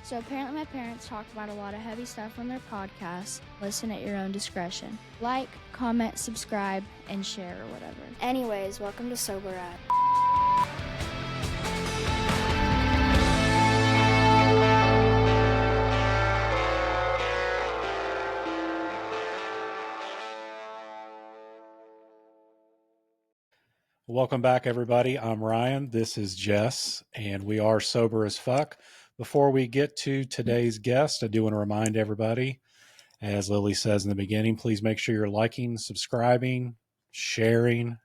So apparently my parents talk about a lot of heavy stuff on their podcast. Listen at your own discretion. Like, comment, subscribe, and share or whatever. Anyways, welcome to Sobriety. Welcome back, everybody. I'm Ryan. This is Jess, and we are Sober as Fuck. Before we get to today's guest, I do want to remind everybody, as Lily says in the beginning, please make sure you're liking, subscribing, sharing.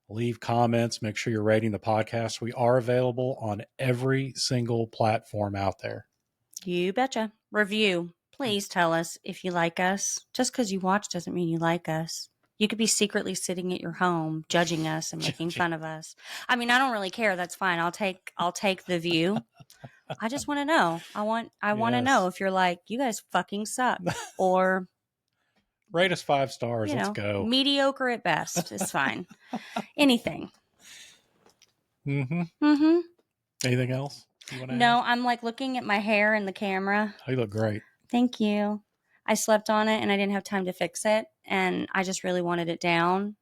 Leave comments. Make sure you're rating the podcast. We are available on every single platform out there. You betcha. Review. Please tell us if you like us. Just because you watch doesn't mean you like us. You could be secretly sitting at your home judging us and making fun of us. I mean, I don't really care. That's fine. I'll take the view. I just want to know. I want to know if you're like, you guys fucking suck, or rate us 5 stars. Let's go. Mediocre at best is fine. Anything. Anything else you want to No, add? I'm like looking at my hair in the camera. Oh, you look great. Thank you. I slept on it and I didn't have time to fix it, and I just really wanted it down.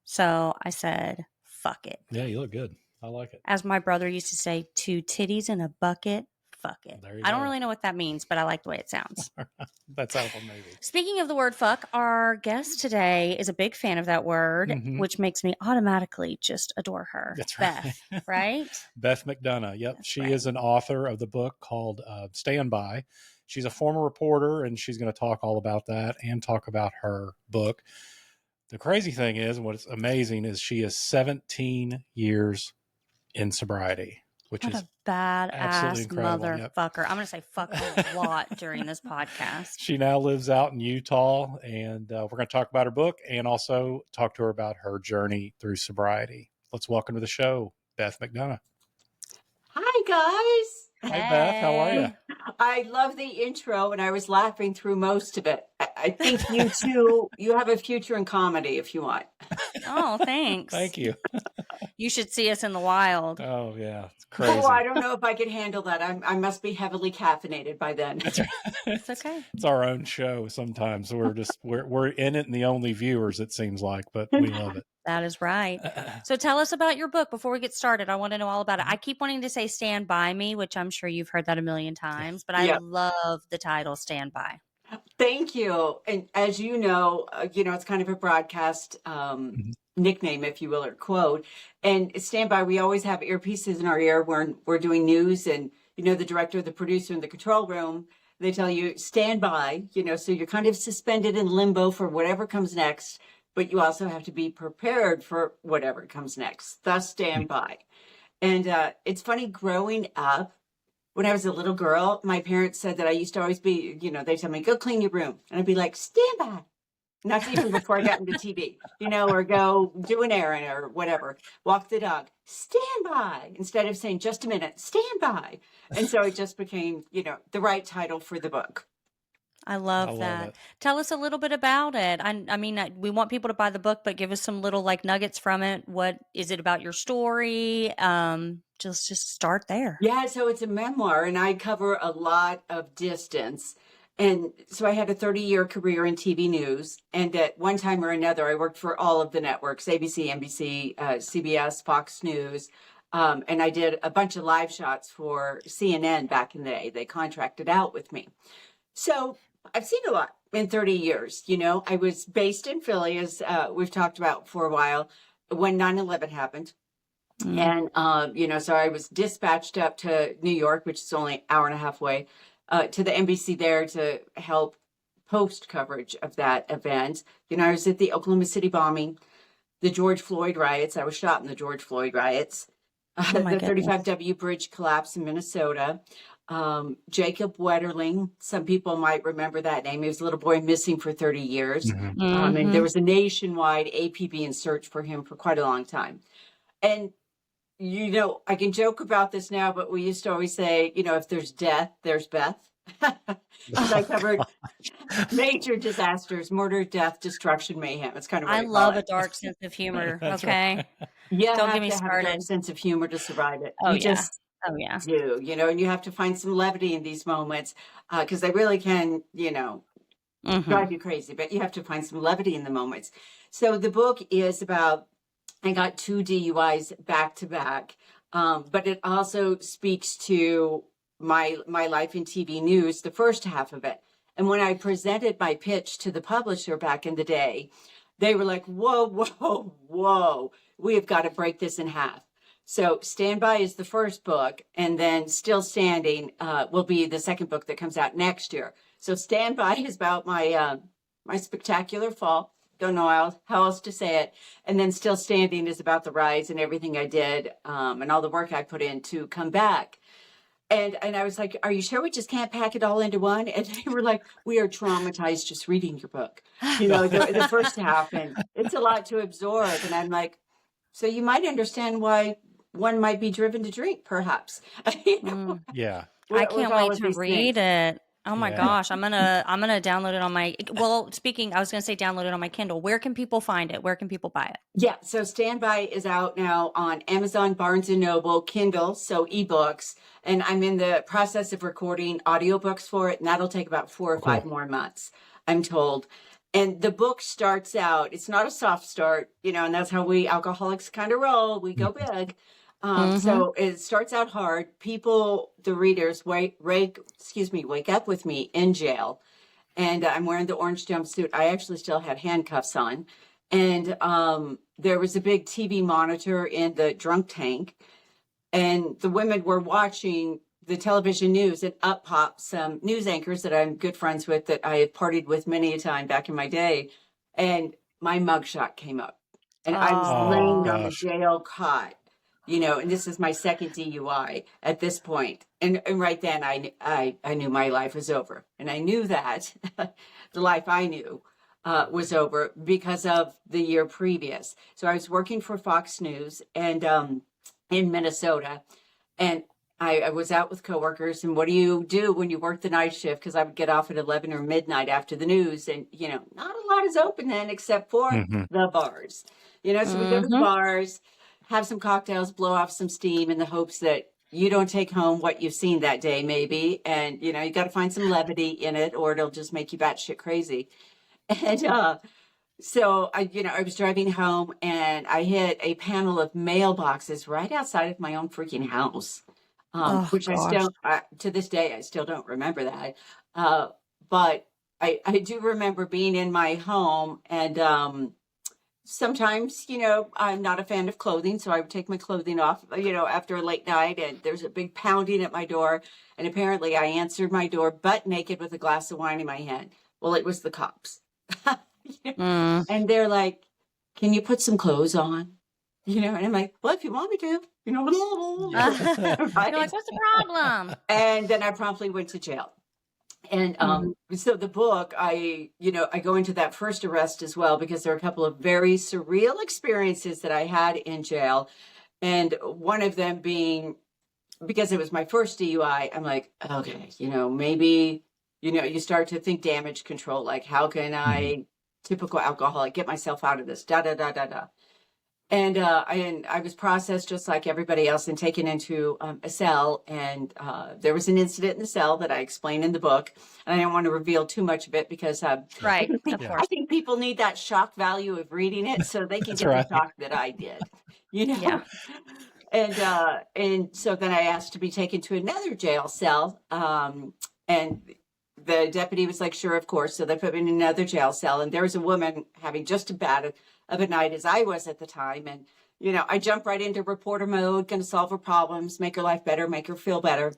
So I said, fuck it. Yeah, you look good. I like it. As my brother used to say, 2 titties in a bucket, fuck it. I don't really know what that means, but I like the way it sounds. That's out of a movie. Speaking of the word fuck, our guest today is a big fan of that word, which makes me automatically just adore her. That's right. Beth, right? Beth McDonough. Yep. That's she right. is an author of the book called Standy. She's a former reporter, and she's going to talk all about that and talk about her book. The crazy thing is, and what's amazing is she is 17 years in sobriety, which is a badass motherfucker. Yep. I'm going to say fuck a lot during this podcast. She now lives out in Utah, and we're going to talk about her book and also talk to her about her journey through sobriety. Let's welcome to the show, Beth McDonough. Hi, guys. Hey, Beth, how are you? I love the intro, and I was laughing through most of it. I think you two, you have a future in comedy if you want. Oh, thanks. Thank you. You should see us in the wild. Oh, yeah. It's crazy. Oh, I don't know if I could handle that. I must be heavily caffeinated by then. That's right. It's okay. It's our own show sometimes. We're in it and the only viewers, it seems like, but we love it. That is right. So tell us about your book before we get started. I want to know all about it. I keep wanting to say Stand By Me, which I'm sure you've heard that a million times, but I love the title Stand By. Thank you. And as you know, it's kind of a broadcast nickname, if you will, or quote. And Stand By, we always have earpieces in our ear when we're doing news, and, the director, the producer in the control room, they tell you, stand by, so you're kind of suspended in limbo for whatever comes next. But you also have to be prepared for whatever comes next. Thus, stand by. And it's funny, growing up, when I was a little girl, my parents said that I used to always be, they tell me, go clean your room. And I'd be like, stand by. And that's even before I got into TV, or go do an errand or whatever, walk the dog, stand by. Instead of saying, just a minute, stand by. And so it just became, the right title for the book. I love that. Tell us a little bit about it. I mean, we want people to buy the book, but give us some little nuggets from it. What is it about your story? Just start there. Yeah, so it's a memoir, and I cover a lot of distance. And so I had a 30-year career in TV news. And at one time or another, I worked for all of the networks, ABC, NBC, CBS, Fox News. And I did a bunch of live shots for CNN back in the day. They contracted out with me. So I've seen a lot in 30 years. I was based in Philly, as we've talked about for a while, when 9/11 happened. And, so I was dispatched up to New York, which is only an hour and a half away, to the NBC there to help post coverage of that event. I was at the Oklahoma City bombing, the George Floyd riots. I was shot in the George Floyd riots, the 35W bridge collapse in Minnesota. Jacob Wetterling, some people might remember that name. He was a little boy missing for 30 years. And there was a nationwide APB search for him for quite a long time. And, I can joke about this now, but we used to always say, if there's death, there's Beth. I covered major disasters, murder, death, destruction, mayhem. It's kind of what I love a dark sense of humor. Okay. Yeah, don't get me started. Have a dark sense of humor to survive it. Oh, yeah. do, and you have to find some levity in these moments because they really can, drive you crazy, but you have to find some levity in the moments. So the book is about, I got 2 DUIs back to back, but it also speaks to my life in TV news, the first half of it. And when I presented my pitch to the publisher back in the day, they were like, whoa, whoa, whoa, we have got to break this in half. So Standby is the first book, and then Still Standing will be the second book that comes out next year. So Standby is about my my spectacular fall. Don't know how else to say it. And then Still Standing is about the rise and everything I did and all the work I put in to come back. And I was like, are you sure we just can't pack it all into one? And they were like, we are traumatized just reading your book, the first half. And it's a lot to absorb. And I'm like, so you might understand why one might be driven to drink, perhaps. Yeah. I can't wait to these read things. it. Oh my Yeah. gosh, I'm gonna download it on my. Well, I was gonna say download it on my Kindle. Where can people find it? Where can people buy it? Yeah, so Standby is out now on Amazon, Barnes & Noble, Kindle, so ebooks. And I'm in the process of recording audiobooks for it, and that'll take about 4 or 5 more months, I'm told. And the book starts out, it's not a soft start, and that's how we alcoholics kind of roll. We go big. So it starts out hard. People, the readers, wake up with me in jail. And I'm wearing the orange jumpsuit. I actually still had handcuffs on. And there was a big TV monitor in the drunk tank. And the women were watching the television news, and up popped some news anchors that I'm good friends with, that I have partied with many a time back in my day. And my mugshot came up. And I was laying on the jail cot. And this is my second DUI at this point. And right then I knew my life was over. And I knew that the life I knew was over because of the year previous. So I was working for Fox News and in Minnesota. And I was out with coworkers. And what do you do when you work the night shift? Because I would get off at 11 or midnight after the news. And, not a lot is open then except for the bars. So we go to the bars, have some cocktails, blow off some steam in the hopes that you don't take home what you've seen that day, maybe. And, you got to find some levity in it, or it'll just make you batshit crazy. And so I was driving home, and I hit a panel of mailboxes right outside of my own freaking house, which I still, to this day, I still don't remember that. But I do remember being in my home, and sometimes, I'm not a fan of clothing, so I would take my clothing off, after a late night, and there's a big pounding at my door. And apparently I answered my door butt naked with a glass of wine in my hand. Well, it was the cops. And they're like, can you put some clothes on? And I'm like, well, if you want me to, Right? You're like, what's the problem? And then I promptly went to jail. And so the book, I go into that first arrest as well, because there are a couple of very surreal experiences that I had in jail. And one of them being, because it was my first DUI, I'm like, okay, maybe, you start to think damage control, like how can I, typical alcoholic, get myself out of this, da, da, da, da, da. And I was processed just like everybody else and taken into a cell. And there was an incident in the cell that I explained in the book. And I don't want to reveal too much of it because right, of course. I think people need that shock value of reading it so they can get the shock that I did. Yeah. And so then I asked to be taken to another jail cell. And the deputy was like, sure, of course. So they put me in another jail cell. And there was a woman having just as bad of a night as I was at the time. And, I jumped right into reporter mode, going to solve her problems, make her life better, make her feel better.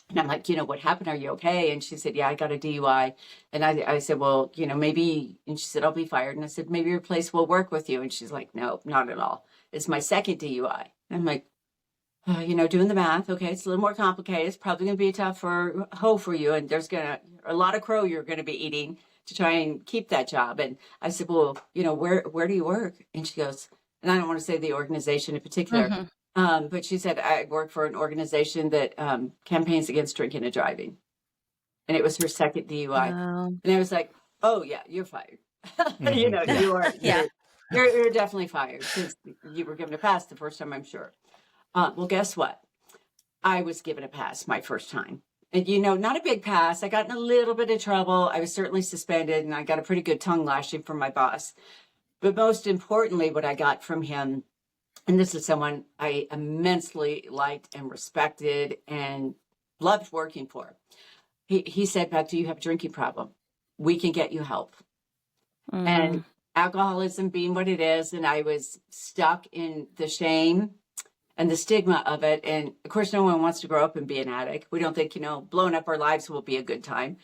And I'm like, what happened? Are you okay? And she said, yeah, I got a DUI. And I said, well, maybe, and she said, I'll be fired. And I said, maybe your place will work with you. And she's like, no, not at all. It's my second DUI. And I'm like, doing the math. Okay, it's a little more complicated. It's probably going to be a tough hoe for you. And there's a lot of crow you're going to be eating to try and keep that job. And I said, well, where do you work? And she goes, and I don't want to say the organization in particular, but she said, I work for an organization that campaigns against drinking and driving. And it was her second DUI. And I was like, oh yeah, you're fired. You are, you're definitely fired since you were given a pass the first time, I'm sure. Well, guess what? I was given a pass my first time. And, not a big pass. I got in a little bit of trouble. I was certainly suspended, and I got a pretty good tongue lashing from my boss. But most importantly, what I got from him, and this is someone I immensely liked and respected and loved working for. He said, Beth, do you have a drinking problem? We can get you help. And alcoholism being what it is, and I was stuck in the shame and the stigma of it. And of course, no one wants to grow up and be an addict. We don't think, blowing up our lives will be a good time.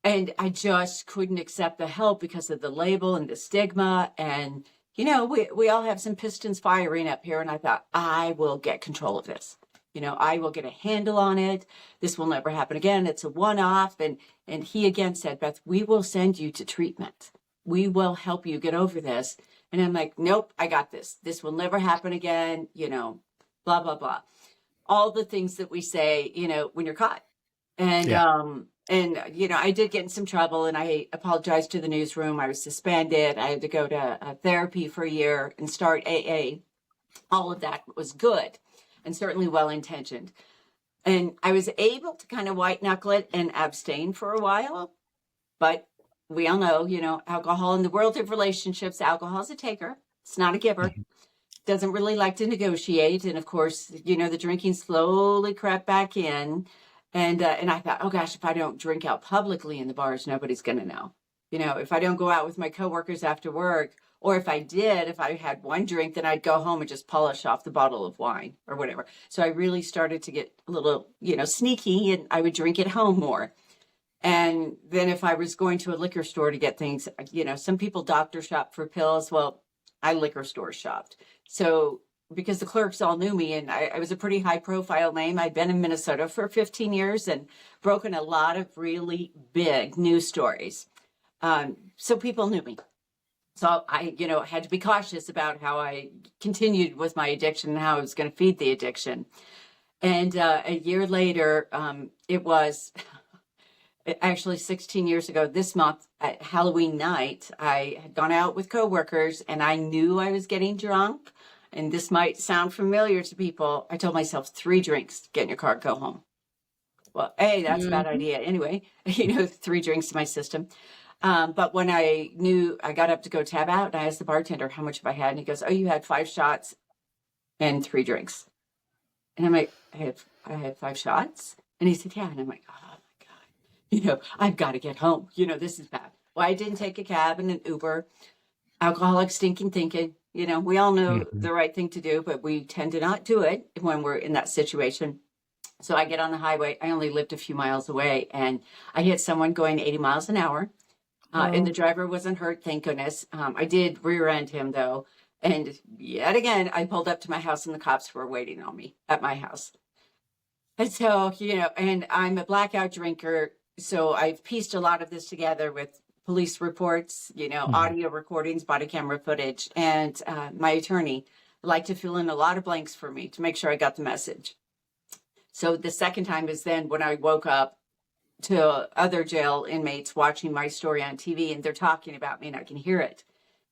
And I just couldn't accept the help because of the label and the stigma. And, we all have some pistons firing up here. And I thought, I will get control of this. I will get a handle on it. This will never happen again. It's a one-off. And he again said, Beth, we will send you to treatment. We will help you get over this. And I'm like, nope, I got this. This will never happen again. Blah, blah, blah. All the things that we say, when you're caught. And, I did get in some trouble, and I apologized to the newsroom. I was suspended. I had to go to therapy for a year and start AA. All of that was good and certainly well-intentioned. And I was able to kind of white knuckle it and abstain for a while. But we all know, alcohol in the world of relationships, alcohol is a taker. It's not a giver. Doesn't really like to negotiate. And of course, the drinking slowly crept back in. And I thought, oh gosh, if I don't drink out publicly in the bars, nobody's going to know. If I don't go out with my coworkers after work, or if I had one drink, then I'd go home and just polish off the bottle of wine or whatever. So I really started to get a little, sneaky, and I would drink at home more. And then if I was going to a liquor store to get things, some people doctor shop for pills. Well, I liquor store shopped. So because the clerks all knew me, and I was a pretty high profile name. I'd been in Minnesota for 15 years and broken a lot of really big news stories. So people knew me. So I, had to be cautious about how I continued with my addiction and how I was going to feed the addiction. And a year later, it was actually 16 years ago this month at Halloween night. I had gone out with coworkers, and I knew I was getting drunk. And this might sound familiar to people. I told myself 3 drinks, get in your car, go home. Well, that's a bad idea. Anyway, 3 drinks to my system. But when I knew, I got up to go tab out, and I asked the bartender how much have I had. And he goes, oh, you had 5 shots and 3 drinks. And I'm like, I had 5 shots? And he said, yeah. And I'm like, oh my God, I've got to get home. This is bad. Well, I didn't take a cab and an Uber. Alcoholic stinking thinking. We all know the right thing to do, but we tend to not do it when we're in that situation. So I get on the highway. I only lived a few miles away, and I hit someone going 80 miles an hour. And the driver wasn't hurt, thank goodness. I did rear end him, though. And yet again, I pulled up to my house, and the cops were waiting on me at my house. And so, and I'm a blackout drinker. So I've pieced a lot of this together with police reports, audio recordings, body camera footage, and my attorney liked to fill in a lot of blanks for me to make sure I got the message. So the second time is then when I woke up to other jail inmates watching my story on TV, and they're talking about me, and I can hear it.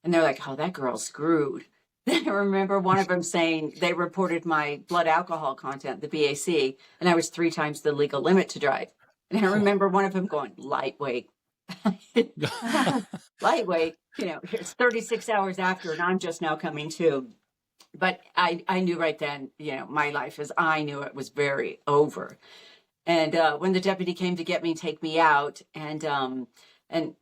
And they're like, oh, that girl's screwed. Then I remember one of them saying they reported my blood alcohol content, the BAC, and I was 3 times the legal limit to drive. And I remember one of them going, lightweight. Lightweight, it's 36 hours after, and I'm just now coming to. But I knew right then, my life I knew it was very over. And when the deputy came to get me, take me out, and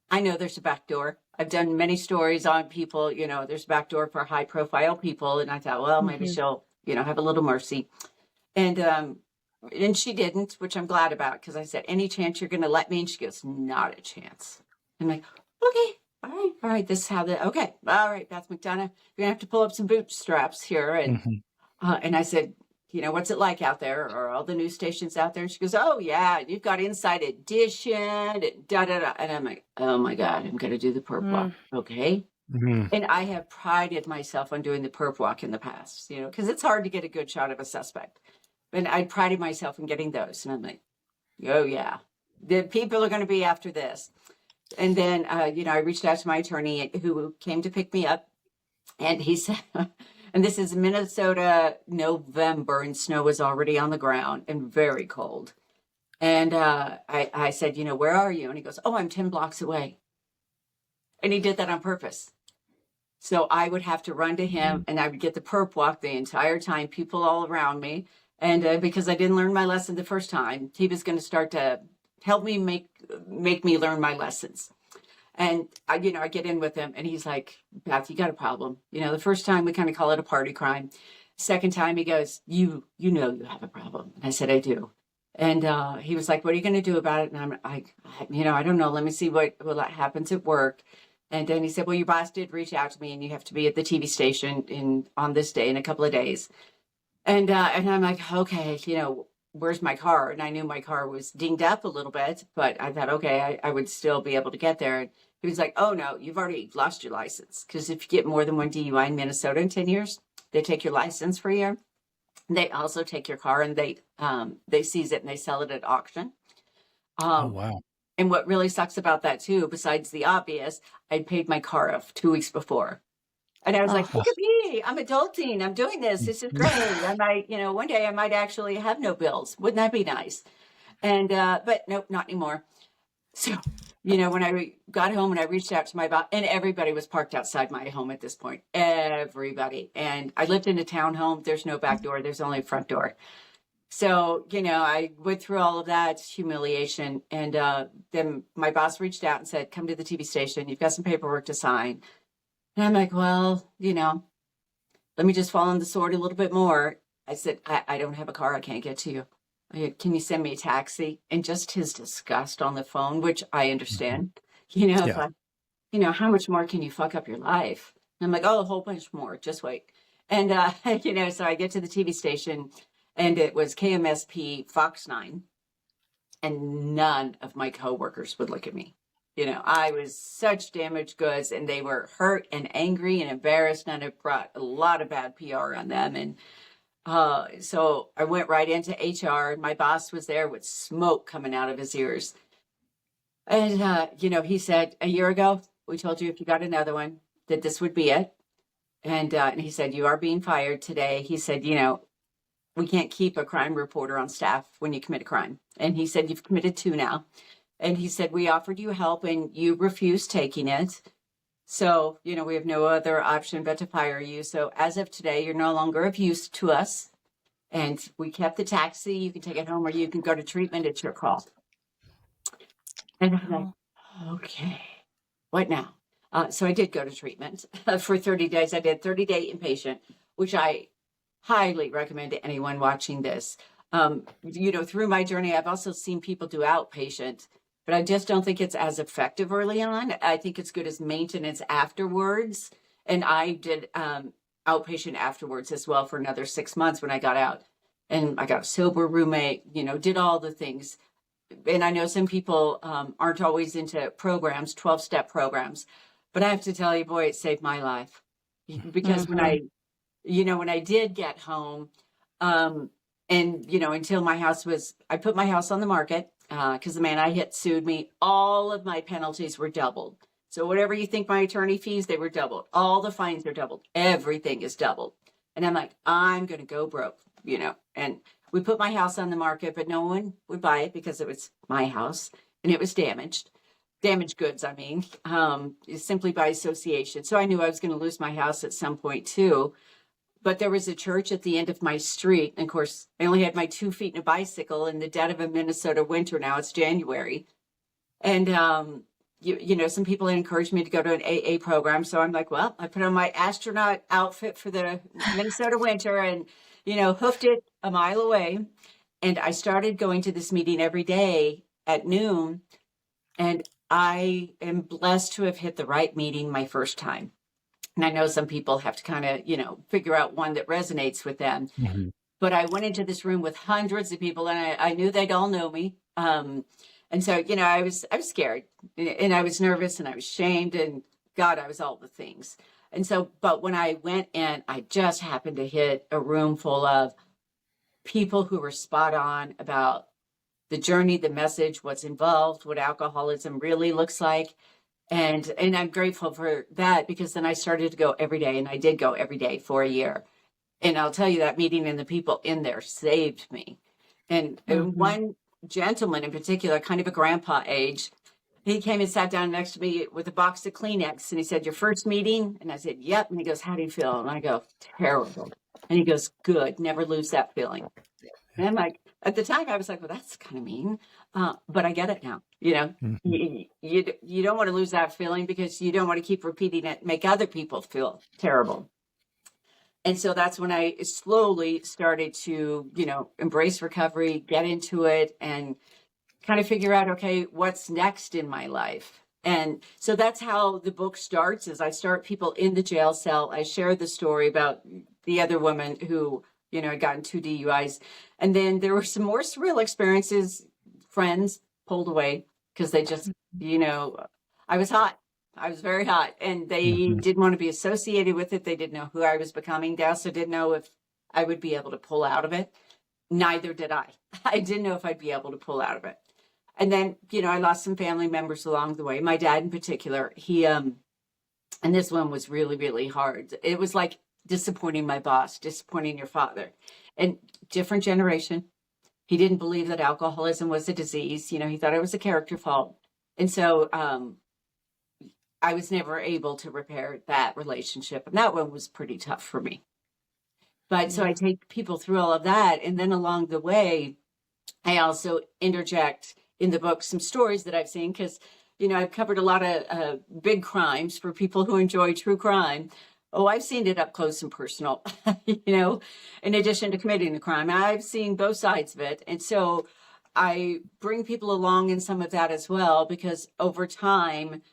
I know there's a back door. I've done many stories on people, there's a back door for high profile people. And I thought, well, maybe she'll, have a little mercy. And she didn't, which I'm glad about, because I said, any chance you're going to let me? And she goes, not a chance. I'm like, okay, all right. This is how okay. All right, Beth McDonough, you're going to have to pull up some bootstraps here. And and I said, what's it like out there? Are all the news stations out there? And she goes, oh, yeah, you've got Inside Edition, and da-da-da. And I'm like, oh, my God, I'm going to do the perp walk. Okay. And I have prided myself on doing the perp walk in the past, because it's hard to get a good shot of a suspect. And I prided myself in getting those. And I'm like, oh, yeah, the people are going to be after this. And then, I reached out to my attorney who came to pick me up. And he said, And this is Minnesota, November, and snow was already on the ground and very cold. And I said, where are you? And he goes, oh, I'm 10 blocks away. And he did that on purpose. So I would have to run to him, and I would get the perp walk the entire time, people all around me. And because I didn't learn my lesson the first time, he was going to start to help me make me learn my lessons. And I get in with him, and he's like, Beth, you got a problem. The first time we kind of call it a party crime. Second time he goes, you have a problem. And I said, I do. And he was like, what are you going to do about it? And I'm like, I don't know. Let me see what happens at work. And then he said, well, your boss did reach out to me, and you have to be at the TV station on this day in a couple of days. And I'm like, okay, where's my car? And I knew my car was dinged up a little bit, but I thought, okay, I would still be able to get there. And he was like, oh, no, you've already lost your license. Because if you get more than one DUI in Minnesota in 10 years, they take your license for a year. They also take your car, and they seize it and they sell it at auction. Oh, wow. And what really sucks about that, too, besides the obvious, I'd paid my car off 2 weeks before. And I was like, look at me, I'm adulting, I'm doing this. This is great. I might, one day I might actually have no bills. Wouldn't that be nice? And, but nope, not anymore. So, when I got home and I reached out to my boss, and everybody was parked outside my home at this point, everybody. And I lived in a townhome. There's no back door. There's only a front door. So, I went through all of that humiliation. And then my boss reached out and said, come to the TV station. You've got some paperwork to sign. And I'm like, well, let me just fall on the sword a little bit more. I said, I don't have a car. I can't get to you. Can you send me a taxi? And just his disgust on the phone, which I understand, Yeah. Like, how much more can you fuck up your life? And I'm like, oh, a whole bunch more. Just wait. And, so I get to the TV station, and it was KMSP Fox 9. And none of my coworkers would look at me. I was such damaged goods, and they were hurt and angry and embarrassed, and it brought a lot of bad PR on them. And so I went right into HR, and my boss was there with smoke coming out of his ears. And, he said, a year ago, we told you if you got another one, that this would be it. And he said, you are being fired today. He said, we can't keep a crime reporter on staff when you commit a crime. And he said, you've committed 2 now. And he said, we offered you help and you refused taking it. So, we have no other option but to fire you. So as of today, you're no longer of use to us. And we kept the taxi. You can take it home or you can go to treatment. It's your call. And I'm like, okay, what now? So I did go to treatment for 30 days. I did 30-day inpatient, which I highly recommend to anyone watching this. Through my journey, I've also seen people do outpatient, but I just don't think it's as effective early on. I think it's good as maintenance afterwards. And I did outpatient afterwards as well for another 6 months when I got out. And I got a sober roommate, did all the things. And I know some people aren't always into programs, 12-step programs. But I have to tell you, boy, it saved my life. Because when I did get home, until I put my house on the market, because the man I hit sued me, all of my penalties were doubled. So whatever you think my attorney fees, they were doubled. All the fines are doubled. Everything is doubled. And I'm like, I'm going to go broke, and we put my house on the market, but no one would buy it because it was my house and it was damaged goods. I mean, simply by association. So I knew I was going to lose my house at some point too. But there was a church at the end of my street. And of course, I only had my 2 feet and a bicycle in the dead of a Minnesota winter. Now it's January. And, some people had encouraged me to go to an AA program. So I'm like, well, I put on my astronaut outfit for the Minnesota winter and, hoofed it a mile away. And I started going to this meeting every day at noon. And I am blessed to have hit the right meeting my first time. And I know some people have to kind of, figure out one that resonates with them. Mm-hmm. But I went into this room with hundreds of people, and I knew they'd all know me. And so, I was scared, and I was nervous, and I was shamed, and God, I was all the things. And so, but when I went in, I just happened to hit a room full of people who were spot on about the journey, the message, what's involved, what alcoholism really looks like. And I'm grateful for that, because then I started to go every day, and I did go every day for a year. And I'll tell you, that meeting and the people in there saved me. And one gentleman in particular, kind of a grandpa age, he came and sat down next to me with a box of Kleenex, and he said, "Your first meeting?" And I said, "Yep." And he goes, "How do you feel?" And I go, "Terrible." And he goes, "Good. Never lose that feeling." And I'm like, at the time I was like, well, that's kind of mean. But I get it now. You know, you don't want to lose that feeling, because you don't want to keep repeating it, make other people feel terrible. And so that's when I slowly started to, embrace recovery, get into it, and kind of figure out, okay, what's next in my life. And so that's how the book starts, is I start people in the jail cell. I share the story about the other woman who, had gotten 2 DUIs. And then there were some more surreal experiences. Friends pulled away because they just, I was hot. I was very hot, and they didn't want to be associated with it. They didn't know who I was becoming. They also didn't know if I would be able to pull out of it. Neither did I. I didn't know if I'd be able to pull out of it. And then, I lost some family members along the way. My dad in particular, he, and this one was really, really hard. It was like disappointing my boss, disappointing your father. And different generation. He didn't believe that alcoholism was a disease. He thought it was a character fault. And so I was never able to repair that relationship. And that one was pretty tough for me. But so I take people through all of that. And then along the way, I also interject in the book some stories that I've seen, because, I've covered a lot of big crimes for people who enjoy true crime. Oh, I've seen it up close and personal, in addition to committing the crime. I've seen both sides of it. And so I bring people along in some of that as well, because over time,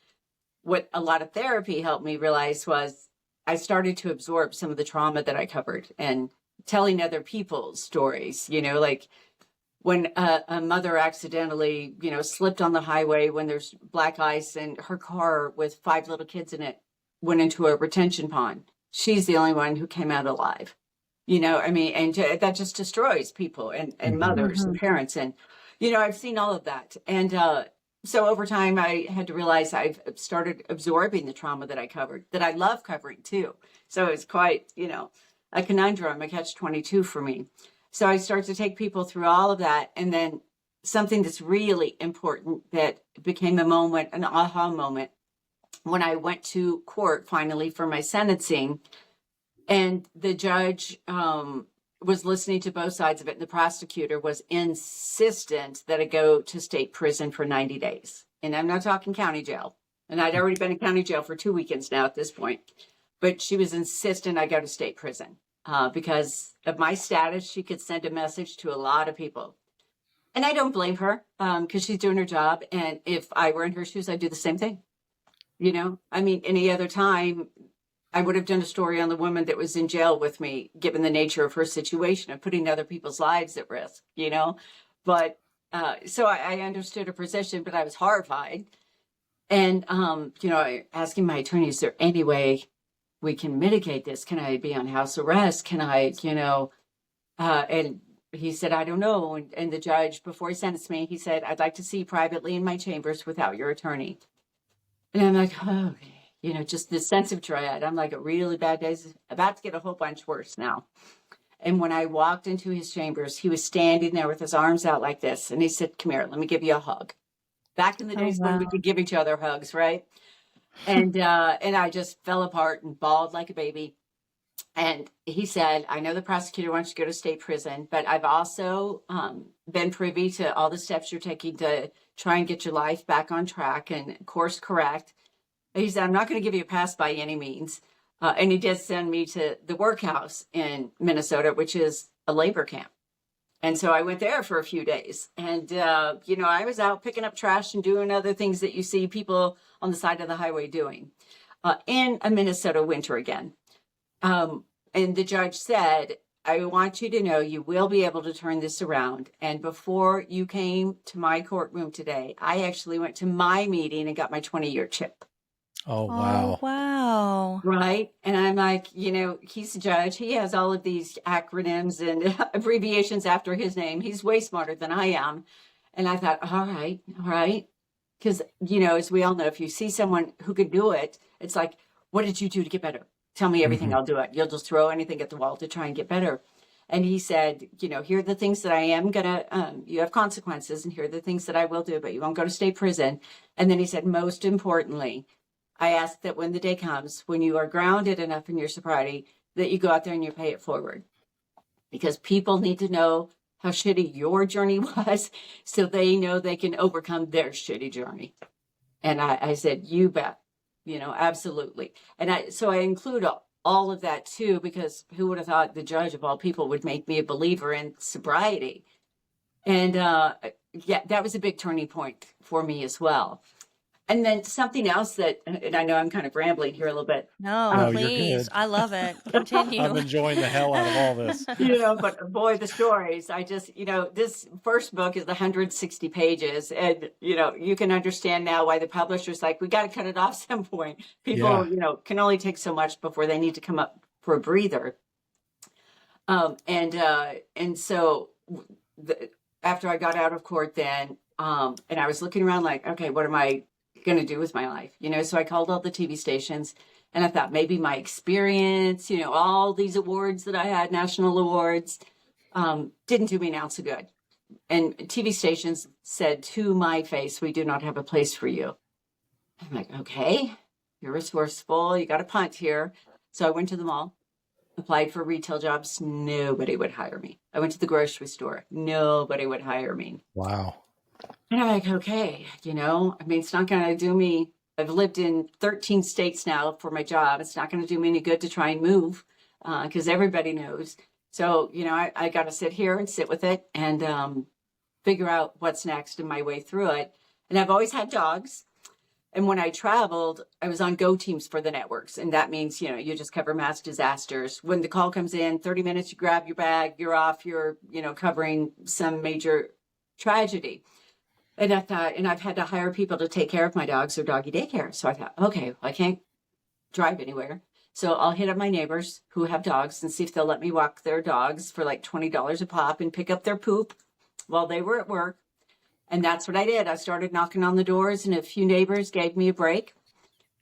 what a lot of therapy helped me realize was I started to absorb some of the trauma that I covered, and telling other people's stories, like when a mother accidentally, slipped on the highway when there's black ice, and her car with 5 little kids in it went into a retention pond. She's the only one who came out alive, and that just destroys people and mothers and parents. And, I've seen all of that. And so over time, I had to realize I've started absorbing the trauma that I covered, that I love covering too. So it's quite, a conundrum, a catch-22 for me. So I started to take people through all of that. And then something that's really important that became a moment, an aha moment, when I went to court finally for my sentencing, and the judge was listening to both sides of it. And the prosecutor was insistent that I go to state prison for 90 days. And I'm not talking county jail. And I'd already been in county jail for 2 weekends now at this point. But she was insistent I go to state prison because of my status. She could send a message to a lot of people. And I don't blame her because she's doing her job. And if I were in her shoes, I'd do the same thing. Any other time, I would have done a story on the woman that was in jail with me, given the nature of her situation of putting other people's lives at risk, But so I understood her position, but I was horrified. And, asking my attorney, is there any way we can mitigate this? Can I be on house arrest? Can I, and he said, I don't know. And the judge, before he sentenced me, he said, I'd like to see you privately in my chambers without your attorney. And I'm like, oh, just this sense of dread. I'm like, a really bad day's about to get a whole bunch worse now. And when I walked into his chambers, he was standing there with his arms out like this. And he said, come here, let me give you a hug. Back in the days when we could give each other hugs, right? And I just fell apart and bawled like a baby. And he said, I know the prosecutor wants you to go to state prison, but I've also been privy to all the steps you're taking to try and get your life back on track and course correct. And he said, I'm not going to give you a pass by any means. And he did send me to the workhouse in Minnesota, which is a labor camp. And so I went there for a few days. And, I was out picking up trash and doing other things that you see people on the side of the highway doing in a Minnesota winter again. And the judge said, I want you to know you will be able to turn this around. And before you came to my courtroom today, I actually went to my meeting and got my 20-year chip. Oh, wow. Oh, wow. Right. And I'm like, he's a judge. He has all of these acronyms and abbreviations after his name. He's way smarter than I am. And I thought, all right. Because, you know, as we all know, if you see someone who could do it, it's like, what did you do to get better? Tell me everything, I'll do it. You'll just throw anything at the wall to try and get better. And he said, you know, here are the things that I am going to, you have consequences, and here are the things that I will do, but you won't go to state prison. And then he said, most importantly, I ask that when the day comes, when you are grounded enough in your sobriety, that you go out there and you pay it forward. Because people need to know how shitty your journey was so they know they can overcome their shitty journey. And I said, you bet, you know, absolutely. And so I include all of that too, because who would have thought the judge of all people would make me a believer in sobriety? And yeah, that was a big turning point for me as well. And then something else that, and I know I'm kind of rambling here a little bit. No, you're please. good. I love it. Continue. I'm enjoying the hell out of all this. You know, but boy, the stories, I just, you know, this first book is 160 pages. And, you know, you can understand now why the publisher's like, we got to cut it off some point. People, you know, can only take so much before they need to come up for a breather. And so after I got out of court then, and I was looking around like, okay, what am I going to do with my life? You know, so I called all the TV stations, and I thought maybe my experience, you know, all these awards that I had, national awards, didn't do me an ounce of good. And TV stations said to my face, we do not have a place for you. I'm like, okay, you're resourceful. You got a punt here. So I went to the mall, applied for retail jobs. Nobody would hire me. I went to the grocery store. Nobody would hire me. Wow. And I'm like, okay, you know, I mean, it's not going to do me. I've lived in 13 states now for my job. It's not going to do me any good to try and move because everybody knows. So, you know, I got to sit here and sit with it and figure out what's next and my way through it. And I've always had dogs. And when I traveled, I was on go teams for the networks. And that means, you know, you just cover mass disasters. When the call comes in, 30 minutes, you grab your bag, you're off, you're, you know, covering some major tragedy. And I thought, and I've had to hire people to take care of my dogs or doggy daycare. So I thought, okay, well, I can't drive anywhere. So I'll hit up my neighbors who have dogs and see if they'll let me walk their dogs for like $20 a pop and pick up their poop while they were at work. And that's what I did. I started knocking on the doors, and a few neighbors gave me a break.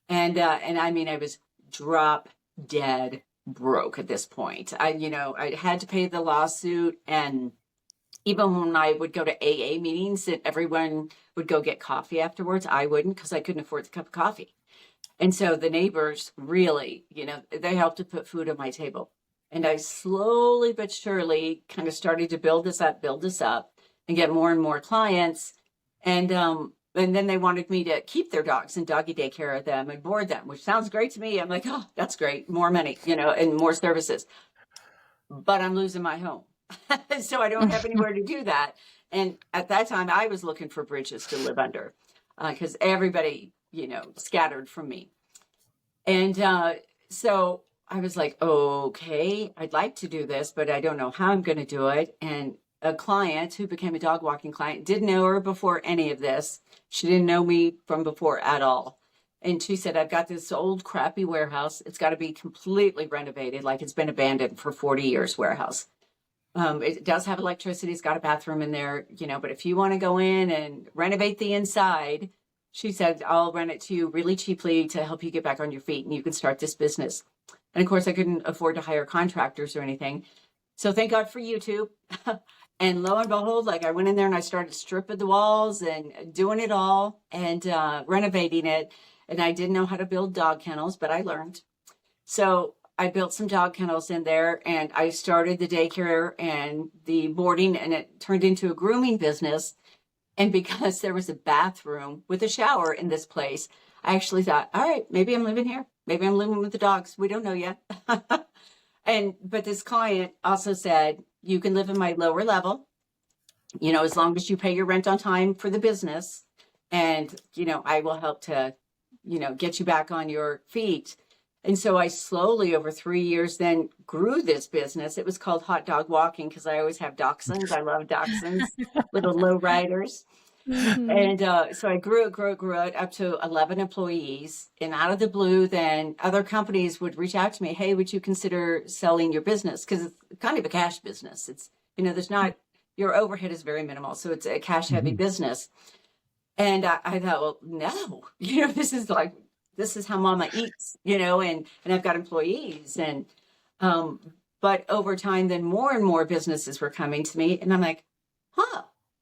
And I mean, I was drop dead broke at this point. I had to pay the lawsuit, and even when I would go to AA meetings and everyone would go get coffee afterwards, I wouldn't because I couldn't afford the cup of coffee. And so the neighbors really, you know, they helped to put food on my table. And I slowly but surely kind of started to build this up and get more and more clients. And then they wanted me to keep their dogs and doggy daycare of them and board them, which sounds great to me. I'm like, oh, that's great. More money, you know, and more services. But I'm losing my home. So I don't have anywhere to do that. And at that time, I was looking for bridges to live under because everybody, you know, scattered from me. And so I was like, okay, I'd like to do this, but I don't know how I'm going to do it. And a client who became a dog walking client didn't know her before any of this. She didn't know me from before at all. And she said, I've got this old crappy warehouse. It's got to be completely renovated, like it's been abandoned for 40 years warehouse. It does have electricity. It's got a bathroom in there, you know, but if you want to go in and renovate the inside, she said, I'll rent it to you really cheaply to help you get back on your feet and you can start this business. And of course, I couldn't afford to hire contractors or anything. So thank God for YouTube. And lo and behold, like I went in there and I started stripping the walls and doing it all and renovating it. And I didn't know how to build dog kennels, but I learned. So I built some dog kennels in there and I started the daycare and the boarding, and it turned into a grooming business. And because there was a bathroom with a shower in this place, I actually thought, all right, maybe I'm living here. Maybe I'm living with the dogs. We don't know yet. But this client also said, you can live in my lower level, you know, as long as you pay your rent on time for the business. And, you know, I will help to, you know, get you back on your feet. And so I slowly over 3 years then grew this business. It was called Hot Dog Walking because I always have dachshunds. I love dachshunds, little low riders. Mm-hmm. And so I grew it up to 11 employees. And out of the blue, then other companies would reach out to me. Hey, would you consider selling your business? Because it's kind of a cash business. It's, you know, there's not, your overhead is very minimal. So it's a cash heavy business. And I thought, well, no, this is how mama eats, and I've got employees but over time, then more and more businesses were coming to me and I'm like,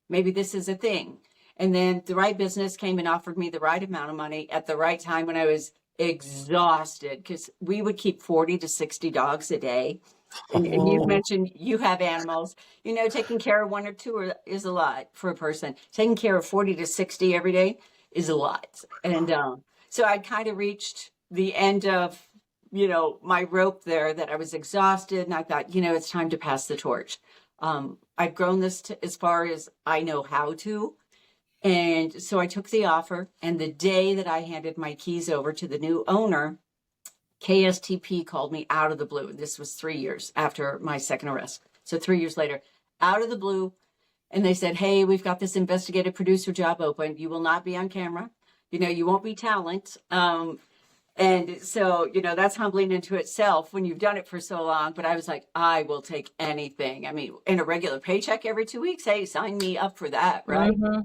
maybe this is a thing. And then the right business came and offered me the right amount of money at the right time when I was exhausted, because we would keep 40 to 60 dogs a day. And you mentioned you have animals, taking care of one or two is a lot for a person. Taking care of 40 to 60 every day is a lot. And so I'd kind of reached the end of, my rope there, that I was exhausted. And I thought, it's time to pass the torch. I've grown this to as far as I know how to. And so I took the offer. And the day that I handed my keys over to the new owner, KSTP called me out of the blue. This was 3 years after my second arrest. So 3 years later, out of the blue. And they said, hey, we've got this investigative producer job open. You will not be on camera. You won't be talent. And so, that's humbling into itself when you've done it for so long. But I was like, I will take anything. I mean, in a regular paycheck every 2 weeks, hey, sign me up for that, right? Mm-hmm.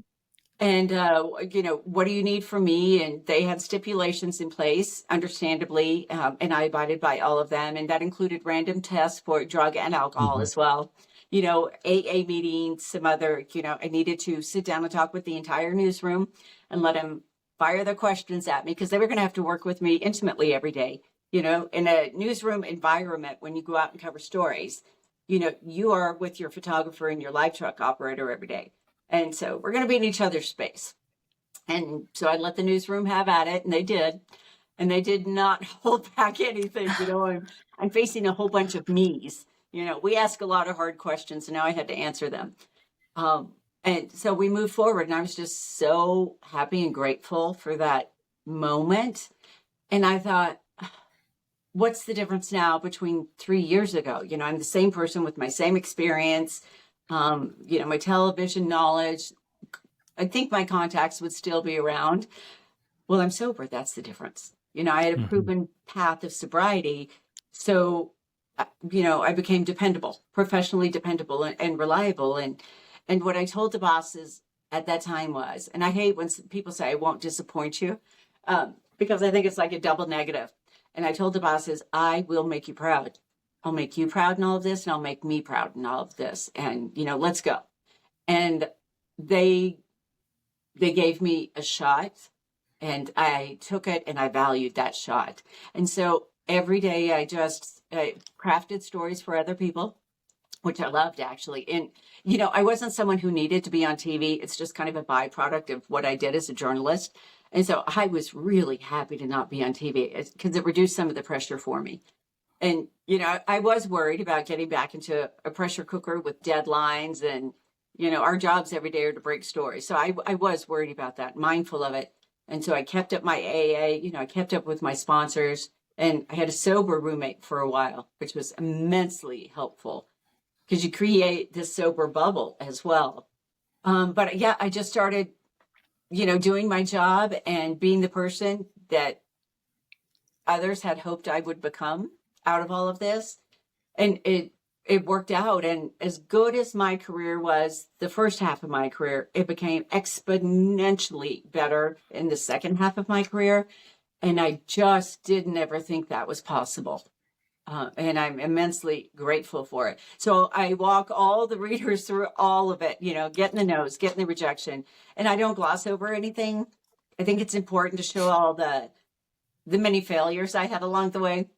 And, what do you need from me? And they had stipulations in place, understandably, and I abided by all of them. And that included random tests for drug and alcohol as well. AA meetings, some other, I needed to sit down and talk with the entire newsroom and let them fire their questions at me, because they were going to have to work with me intimately every day. In a newsroom environment, when you go out and cover stories, you are with your photographer and your live truck operator every day. And so we're going to be in each other's space. And so I let the newsroom have at it, and they did. And they did not hold back anything. I'm facing a whole bunch of me's. We ask a lot of hard questions, and now I had to answer them. And so we moved forward, and I was just so happy and grateful for that moment. And I thought, what's the difference now between 3 years ago? I'm the same person with my same experience. My television knowledge. I think my contacts would still be around. Well, I'm sober. That's the difference. I had a proven path of sobriety. So, I became dependable, professionally dependable and reliable. And what I told the bosses at that time was, and I hate when people say I won't disappoint you, because I think it's like a double negative. And I told the bosses, I will make you proud. I'll make you proud in all of this, and I'll make me proud in all of this. And, let's go. And they gave me a shot, and I took it, and I valued that shot. And so every day I just crafted stories for other people, which I loved, actually. And, I wasn't someone who needed to be on TV. It's just kind of a byproduct of what I did as a journalist. And so I was really happy to not be on TV, because it reduced some of the pressure for me. And, I was worried about getting back into a pressure cooker with deadlines, and, our jobs every day are to break stories. So I was worried about that, mindful of it. And so I kept up my AA, I kept up with my sponsors, and I had a sober roommate for a while, which was immensely helpful, because you create this sober bubble as well. But yeah, I just started, doing my job and being the person that others had hoped I would become out of all of this. And it worked out. And as good as my career was, the first half of my career, it became exponentially better in the second half of my career. And I just didn't ever think that was possible. And I'm immensely grateful for it. So I walk all the readers through all of it, getting the no's, getting the rejection. And I don't gloss over anything. I think it's important to show all the many failures I had along the way,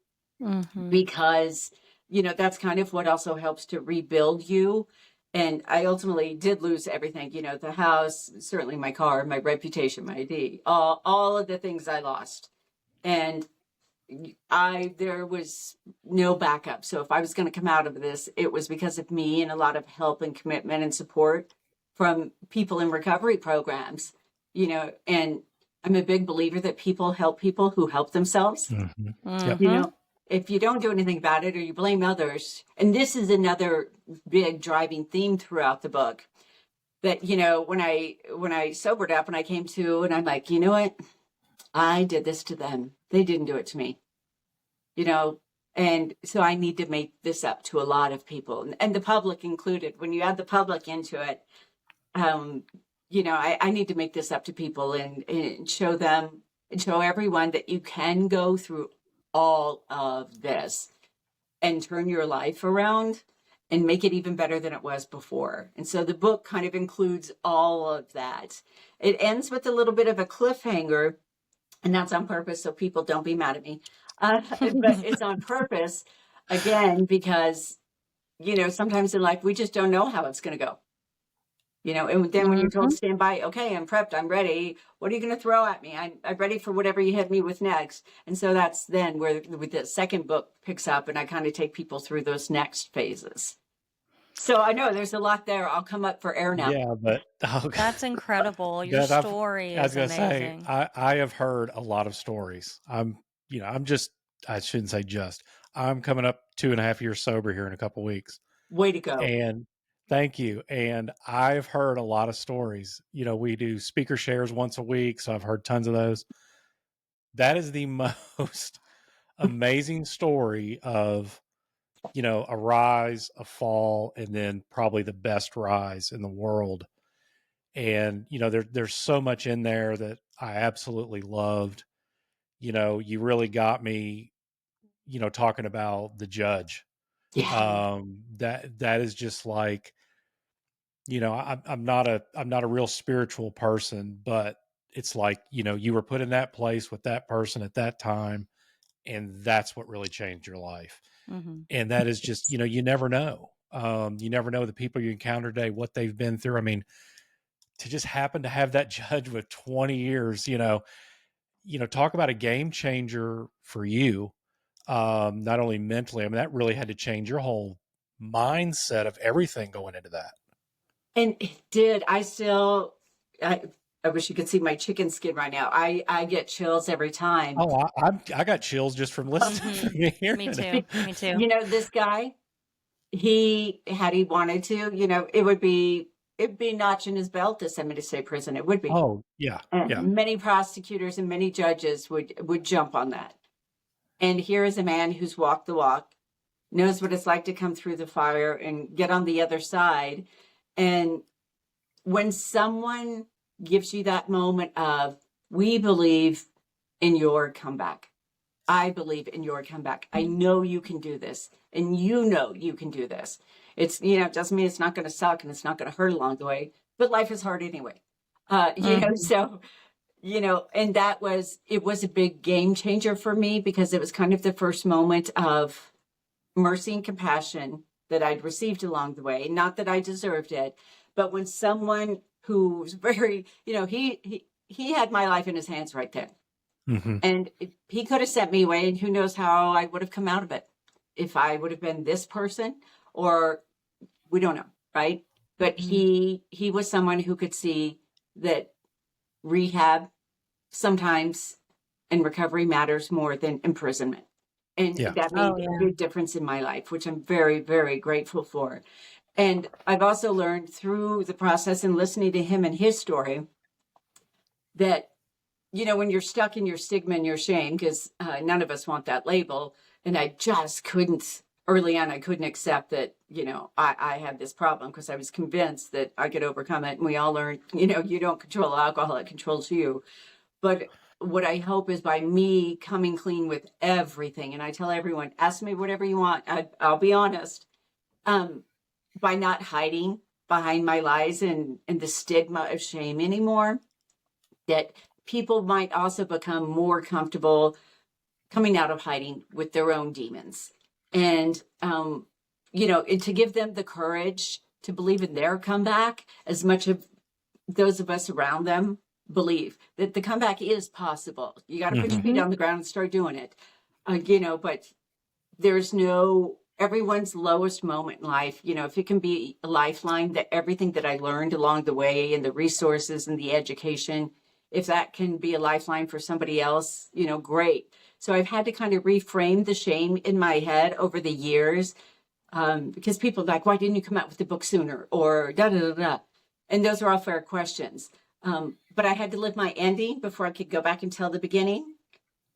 because, that's kind of what also helps to rebuild you. And I ultimately did lose everything, the house, certainly my car, my reputation, my ID, all of the things I lost. And there was no backup. So if I was going to come out of this, it was because of me and a lot of help and commitment and support from people in recovery programs, and I'm a big believer that people help people who help themselves. Yep. If you don't do anything about it, or you blame others, and this is another big driving theme throughout the book, that, when I sobered up and I came to, and I'm like, you know what? I did this to them. They didn't do it to me, and so I need to make this up to a lot of people, and the public included. When you add the public into it, I need to make this up to people and show them and show everyone that you can go through all of this and turn your life around and make it even better than it was before. And so the book kind of includes all of that. It ends with a little bit of a cliffhanger, and that's on purpose, so people don't be mad at me. But it's on purpose, again, because, sometimes in life, we just don't know how it's going to go. And then when you're told stand by, okay, I'm prepped, I'm ready. What are you going to throw at me? I'm ready for whatever you hit me with next. And so that's then where the second book picks up, and I kind of take people through those next phases. So I know there's a lot there. I'll come up for air now. Yeah, but That's incredible. Your Beth, story I was is going to say, amazing. I have heard a lot of stories. I shouldn't say just, I'm coming up 2.5 years sober here in a couple weeks. Way to go. And thank you. And I've heard a lot of stories. We do speaker shares once a week, so I've heard tons of those. That is the most amazing story of, a rise, a fall, and then probably the best rise in the world. And, there's so much in there that I absolutely loved. You really got me, talking about the judge. Yeah. That is just like, I'm not a real spiritual person, but it's like, you were put in that place with that person at that time, and that's what really changed your life. Mm-hmm. And that is just, you never know. You never know the people you encounter today, what they've been through. I mean, to just happen to have that judge with 20 years, talk about a game changer for you. Not only mentally, I mean, that really had to change your whole mindset of everything going into that. And it did. I wish you could see my chicken skin right now. I get chills every time. Oh, I got chills just from listening. Mm-hmm. Me too. Me too. This guy, had he wanted to, it'd be notching his belt to send me to state prison. It would be. Oh, yeah. Yeah. Many prosecutors and many judges would jump on that. And here is a man who's walked the walk, knows what it's like to come through the fire and get on the other side. And when someone gives you that moment of, we believe in your comeback. I believe in your comeback. I know you can do this, and you can do this. It's, it doesn't mean it's not going to suck and it's not going to hurt along the way, but life is hard anyway. So, and it was a big game changer for me, because it was kind of the first moment of mercy and compassion that I'd received along the way. Not that I deserved it, but when someone who's very, he had my life in his hands right then. Mm-hmm. And he could have sent me away, and who knows how I would have come out of it, if I would have been this person, or we don't know, right? But he was someone who could see that rehab sometimes and recovery matters more than imprisonment. And that made a big difference in my life, which I'm very, very grateful for. And I've also learned through the process and listening to him and his story that, when you're stuck in your stigma and your shame, because none of us want that label. And I just couldn't, early on, I couldn't accept that, I had this problem, because I was convinced that I could overcome it. And we all learned, you don't control alcohol, it controls you. But what I hope is, by me coming clean with everything, and I tell everyone, ask me whatever you want, I'll be honest, by not hiding behind my lies and the stigma of shame anymore, that people might also become more comfortable coming out of hiding with their own demons. And, to give them the courage to believe in their comeback, as much of those of us around them believe that the comeback is possible. You got to put your feet on the ground and start doing it, but there's everyone's lowest moment in life, if it can be a lifeline, that everything that I learned along the way and the resources and the education, if that can be a lifeline for somebody else, great. So I've had to kind of reframe the shame in my head over the years, because people are like, why didn't you come out with the book sooner? Or da da da da. And those are all fair questions. But I had to live my ending before I could go back and tell the beginning.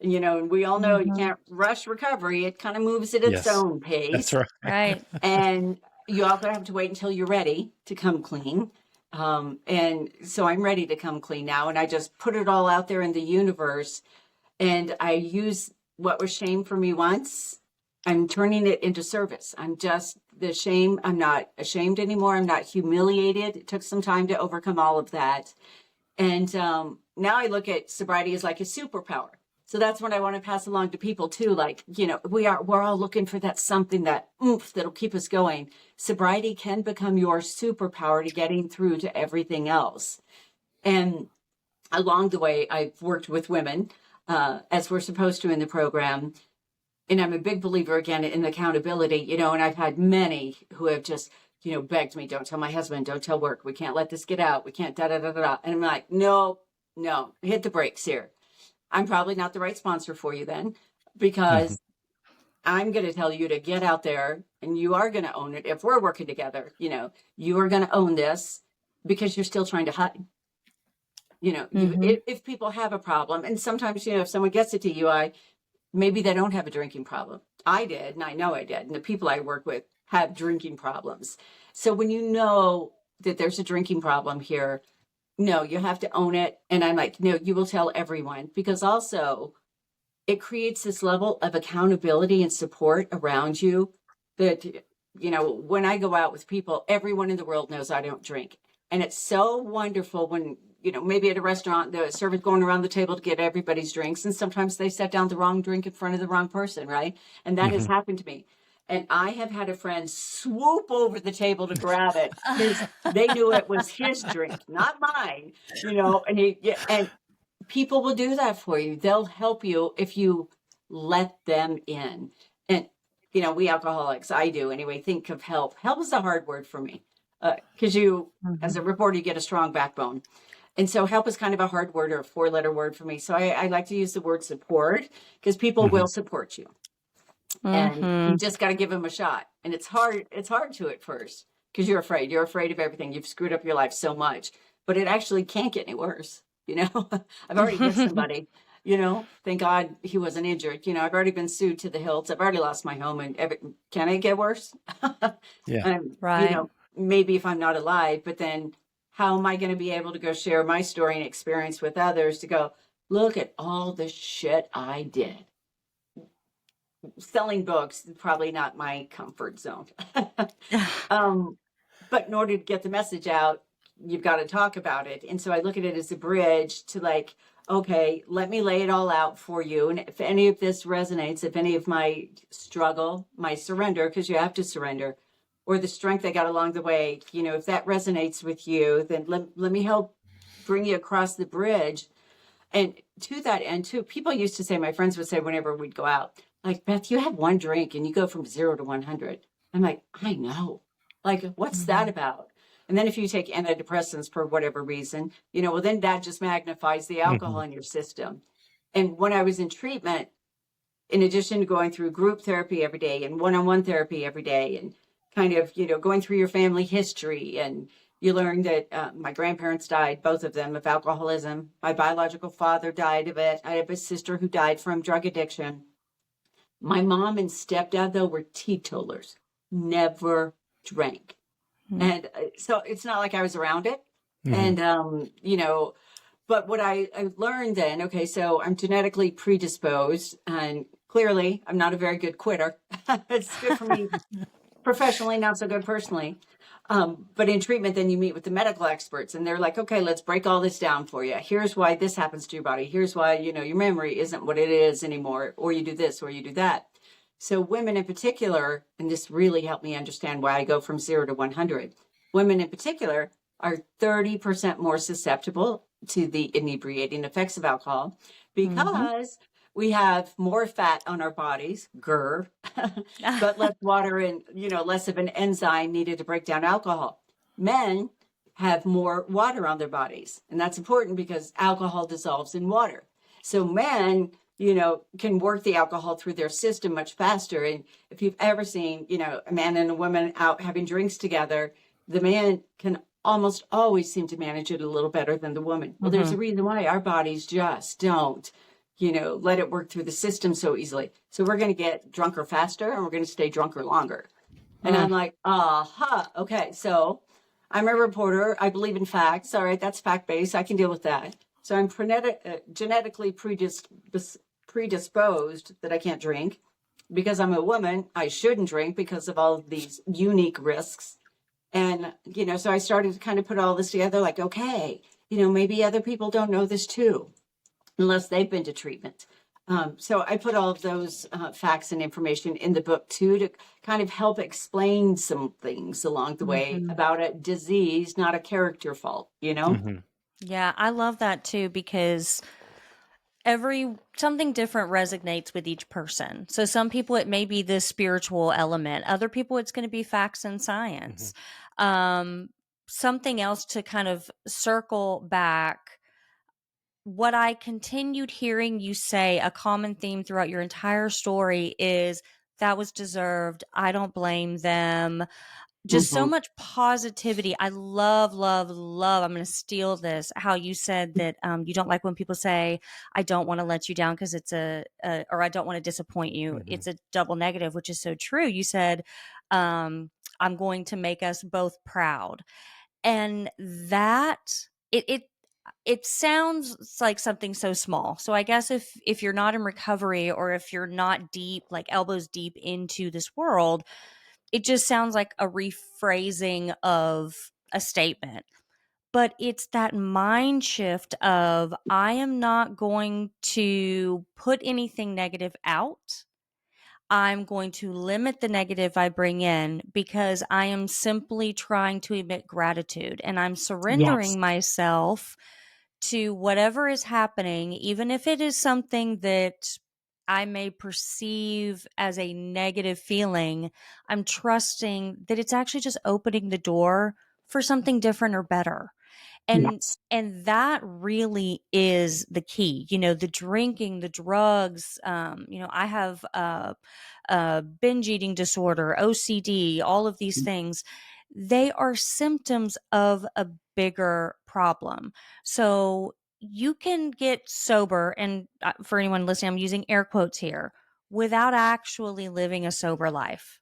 And we all know you can't rush recovery. It kind of moves at its own pace. That's right. Right. And you also have to wait until you're ready to come clean. And so I'm ready to come clean now. And I just put it all out there in the universe. And I use what was shame for me once. I'm turning it into service. I'm just the shame. I'm not ashamed anymore. I'm not humiliated. It took some time to overcome all of that. And now I look at sobriety as like a superpower. So that's what I want to pass along to people too. Like, you know, we're all looking for that something, that oomph that'll keep us going. Sobriety can become your superpower to getting through to everything else. And along the way, I've worked with women, as we're supposed to in the program. And I'm a big believer again in accountability, you know, and I've had many who have just, you know, begged me, don't tell my husband, don't tell work. We can't let this get out. We can't da da da da da. And I'm like, no, hit the brakes here. I'm probably not the right sponsor for you then, because I'm going to tell you to get out there and you are going to own it. If we're working together, you know, you are going to own this because you're still trying to hide. You know, if people have a problem, and sometimes, you know, if someone gets a DUI, maybe they don't have a drinking problem. I did, and I know I did. And the people I work with have drinking problems. So when you know that there's a drinking problem here, no, you have to own it. And I'm like, no, you will tell everyone, because also it creates this level of accountability and support around you that, you know, when I go out with people, everyone in the world knows I don't drink. And it's so wonderful when, you know, maybe at a restaurant, the server's going around the table to get everybody's drinks. And sometimes they set down the wrong drink in front of the wrong person, right? And that has happened to me. And I have had a friend swoop over the table to grab it because they knew it was his drink, not mine, you know, and people will do that for you. They'll help you if you let them in. And, you know, we alcoholics, I do anyway, think of help. Help is a hard word for me because as a reporter, you get a strong backbone. And so help is kind of a hard word or a 4-letter word for me. So I like to use the word support because people will support you. And you just got to give them a shot. And it's hard to at first because you're afraid of everything. You've screwed up your life so much, but it actually can't get any worse. You know, I've already hit somebody, you know, thank God he wasn't injured. You know, I've already been sued to the hilt. I've already lost my home, and can it get worse? Yeah. Right. You know, maybe if I'm not alive, but then how am I going to be able to go share my story and experience with others to go, look at all the shit I did. Selling books is probably not my comfort zone. But in order to get the message out, you've got to talk about it. And so I look at it as a bridge to like, okay, let me lay it all out for you. And if any of this resonates, if any of my struggle, my surrender, because you have to surrender, or the strength I got along the way, you know, if that resonates with you, then let me help bring you across the bridge. And to that end, too, people used to say, my friends would say whenever we'd go out, like, Beth, you have one drink and you go from 0 to 100. I'm like, I know. Like, what's that about? And then if you take antidepressants for whatever reason, you know, well, then that just magnifies the alcohol in your system. And when I was in treatment, in addition to going through group therapy every day and one-on-one therapy every day and kind of, you know, going through your family history, and you learn that my grandparents died, both of them, of alcoholism. My biological father died of it. I have a sister who died from drug addiction. My mom and stepdad, though, were teetotalers, never drank. And so it's not like I was around it. And, you know, but what I learned then, okay, so I'm genetically predisposed, and clearly I'm not a very good quitter. It's good for me professionally, not so good personally. But in treatment, then you meet with the medical experts and they're like, okay, let's break all this down for you. Here's why this happens to your body. Here's why, you know, your memory isn't what it is anymore, or you do this, or you do that. So women in particular, and this really helped me understand why I go from 0 to 100. Women in particular are 30% more susceptible to the inebriating effects of alcohol because we have more fat on our bodies, GER, but less water and, you know, less of an enzyme needed to break down alcohol. Men have more water on their bodies. And that's important because alcohol dissolves in water. So men, you know, can work the alcohol through their system much faster. And if you've ever seen, you know, a man and a woman out having drinks together, the man can almost always seem to manage it a little better than the woman. Well, there's a reason why our bodies just don't, you know, let it work through the system so easily. So we're going to get drunker faster and we're going to stay drunker longer. And I'm like, okay. So I'm a reporter. I believe in facts. All right, that's fact-based. I can deal with that. So I'm genetically predisposed that I can't drink. Because I'm a woman, I shouldn't drink because of all of these unique risks. And, so I started to kind of put all this together like, okay, maybe other people don't know this too, unless they've been to treatment. So I put all of those facts and information in the book too, to kind of help explain some things along the way about a disease, not a character fault, Mm-hmm. Yeah, I love that too, because something different resonates with each person. So some people it may be the spiritual element, other people it's going to be facts and science. Something else to kind of circle back, what I continued hearing you say, a common theme throughout your entire story, is that was deserved, I don't blame them. Just so much positivity. I love, love, love. I'm going to steal this. How you said that you don't like when people say, I don't want to let you down because it's or I don't want to disappoint you. It's a double negative, which is so true. You said, I'm going to make us both proud. And that, it sounds like something so small. So I guess if you're not in recovery, or if you're not deep, like elbows deep into this world, it just sounds like a rephrasing of a statement. But it's that mind shift of, I am not going to put anything negative out. I'm going to limit the negative I bring in, because I am simply trying to emit gratitude, and I'm surrendering myself to whatever is happening, even if it is something that I may perceive as a negative feeling. I'm trusting that it's actually just opening the door for something different or better. And that really is the key. The drinking, the drugs, I have binge eating disorder, OCD, all of these things. They are symptoms of a bigger problem. So you can get sober, and for anyone listening, I'm using air quotes here, without actually living a sober life.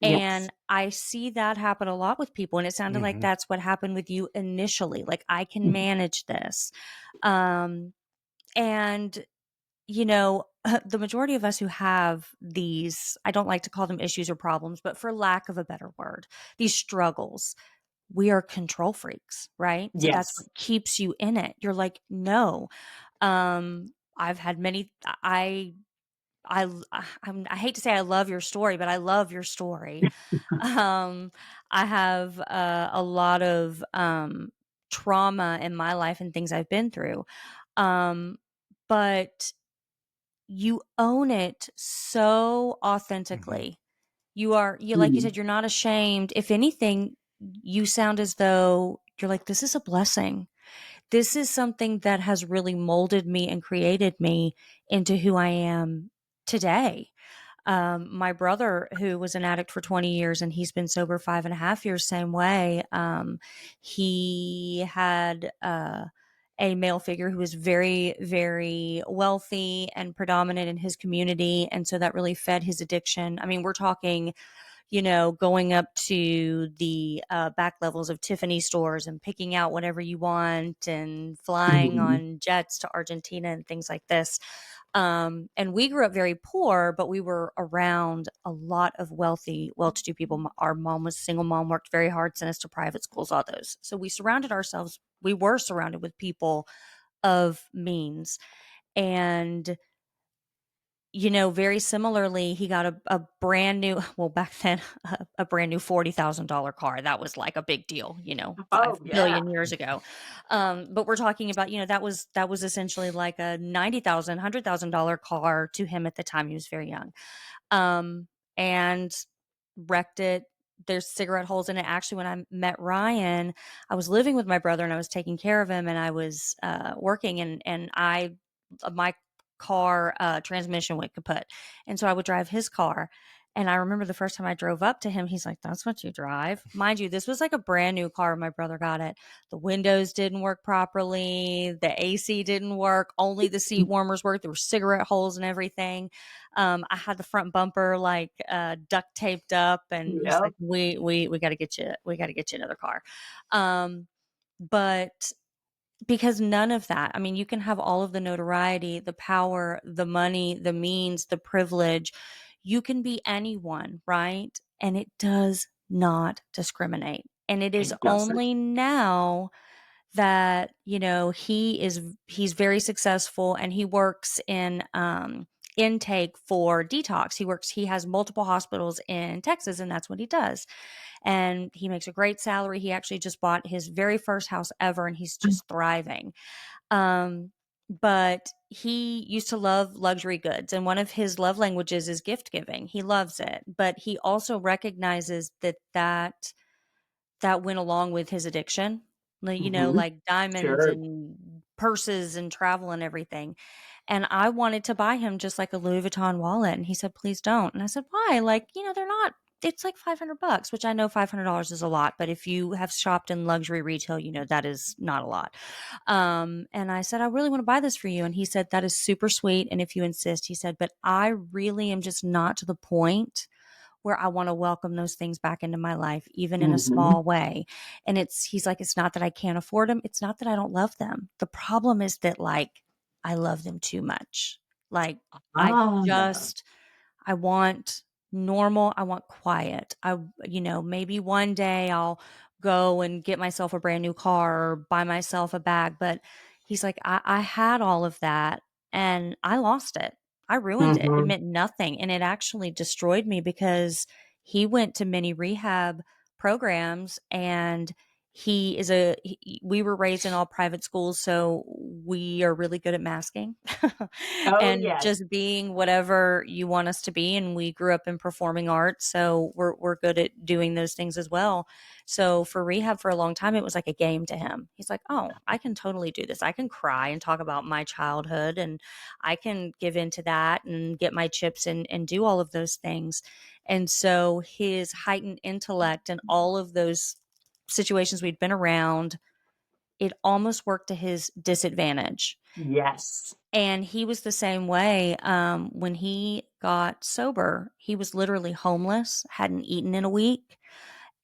And I see that happen a lot with people. And it sounded like that's what happened with you initially. Like, I can manage this. And, the majority of us who have these, I don't like to call them issues or problems, but for lack of a better word, these struggles, we are control freaks, right? So that's what keeps you in it. You're like, no. I've had many, I hate to say I love your story, but I love your story. I have a lot of trauma in my life and things I've been through. But you own it so authentically. Like you said, you're not ashamed. If anything, you sound as though you're like, this is a blessing. This is something that has really molded me and created me into who I am today. My brother, who was an addict for 20 years and he's been sober 5.5 years, same way. He had a male figure who was very, very wealthy and predominant in his community. And so that really fed his addiction. I mean, we're talking, going up to the back levels of Tiffany stores and picking out whatever you want and flying on jets to Argentina and things like this. And we grew up very poor, but we were around a lot of wealthy, well-to-do people. Our mom was a single mom, worked very hard, sent us to private schools, all those. So we were surrounded with people of means. And very similarly, he got a brand new, well, back then, a brand new $40,000 car. That was like a big deal, 5 billion years ago. But we're talking about, that was essentially like a $90,000, $100,000 car to him at the time. He was very young, and wrecked it. There's cigarette holes in it. Actually, when I met Ryan, I was living with my brother and I was taking care of him, and I was working, and my car transmission went kaput, and so I would drive his car, And I remember the first time I drove up to him, he's like, that's what you drive. Mind you, this was like a brand new car. My brother got it. The windows didn't work properly. The AC didn't work. Only the seat warmers worked. There were cigarette holes and everything. I had the front bumper like duct taped up, and he's Yep. like, we got to get you, another car. But because none of that, I mean, you can have all of the notoriety, the power, the money, the means, the privilege. You can be anyone, right? And it does not discriminate. And it is It doesn't. only now that, he's very successful, and he works in intake for detox. He has multiple hospitals in Texas, and that's what he does. And he makes a great salary. He actually just bought his very first house ever, and he's just thriving. But he used to love luxury goods, and one of his love languages is gift giving. He loves it, but he also recognizes that went along with his addiction, like diamonds Sure. and purses and travel and everything. And I wanted to buy him just like a Louis Vuitton wallet, and he said, "Please don't." And I said, "Why? Like, they're not. It's like $500, which I know $500 is a lot, but if you have shopped in luxury retail, that is not a lot." And I said, "I really want to buy this for you." And he said, "That is super sweet. And if you insist," he said, "but I really am just not to the point where I want to welcome those things back into my life, even in a small way." And he's like, "It's not that I can't afford them. It's not that I don't love them. The problem is that I love them too much. Like I Ah, want normal. I want quiet. Maybe one day I'll go and get myself a brand new car or buy myself a bag." But he's like, I had all of that and I lost it. I ruined it. It mhm. meant nothing. And it actually destroyed me because he went to many rehab programs, and we were raised in all private schools. So we are really good at masking Oh, and yes. just being whatever you want us to be. And we grew up in performing arts. So we're good at doing those things as well. So for rehab for a long time, it was like a game to him. He's like, "Oh, I can totally do this. I can cry and talk about my childhood, and I can give into that and get my chips and do all of those things." And so his heightened intellect and all of those situations we'd been around, it almost worked to his disadvantage. Yes. And he was the same way. When he got sober, he was literally homeless, hadn't eaten in a week,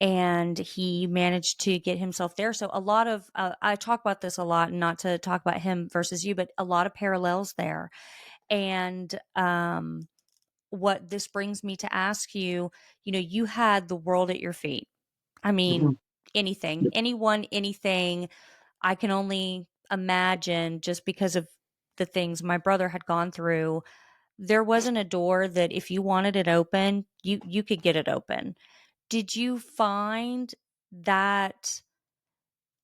and he managed to get himself there. So a lot of, I talk about this a lot, and not to talk about him versus you, but a lot of parallels there. And what this brings me to ask you, you had the world at your feet. I mean, Mhm. anything, anyone, anything. I can only imagine, just because of the things my brother had gone through, there wasn't a door that if you wanted it open, you could get it open. Did you find that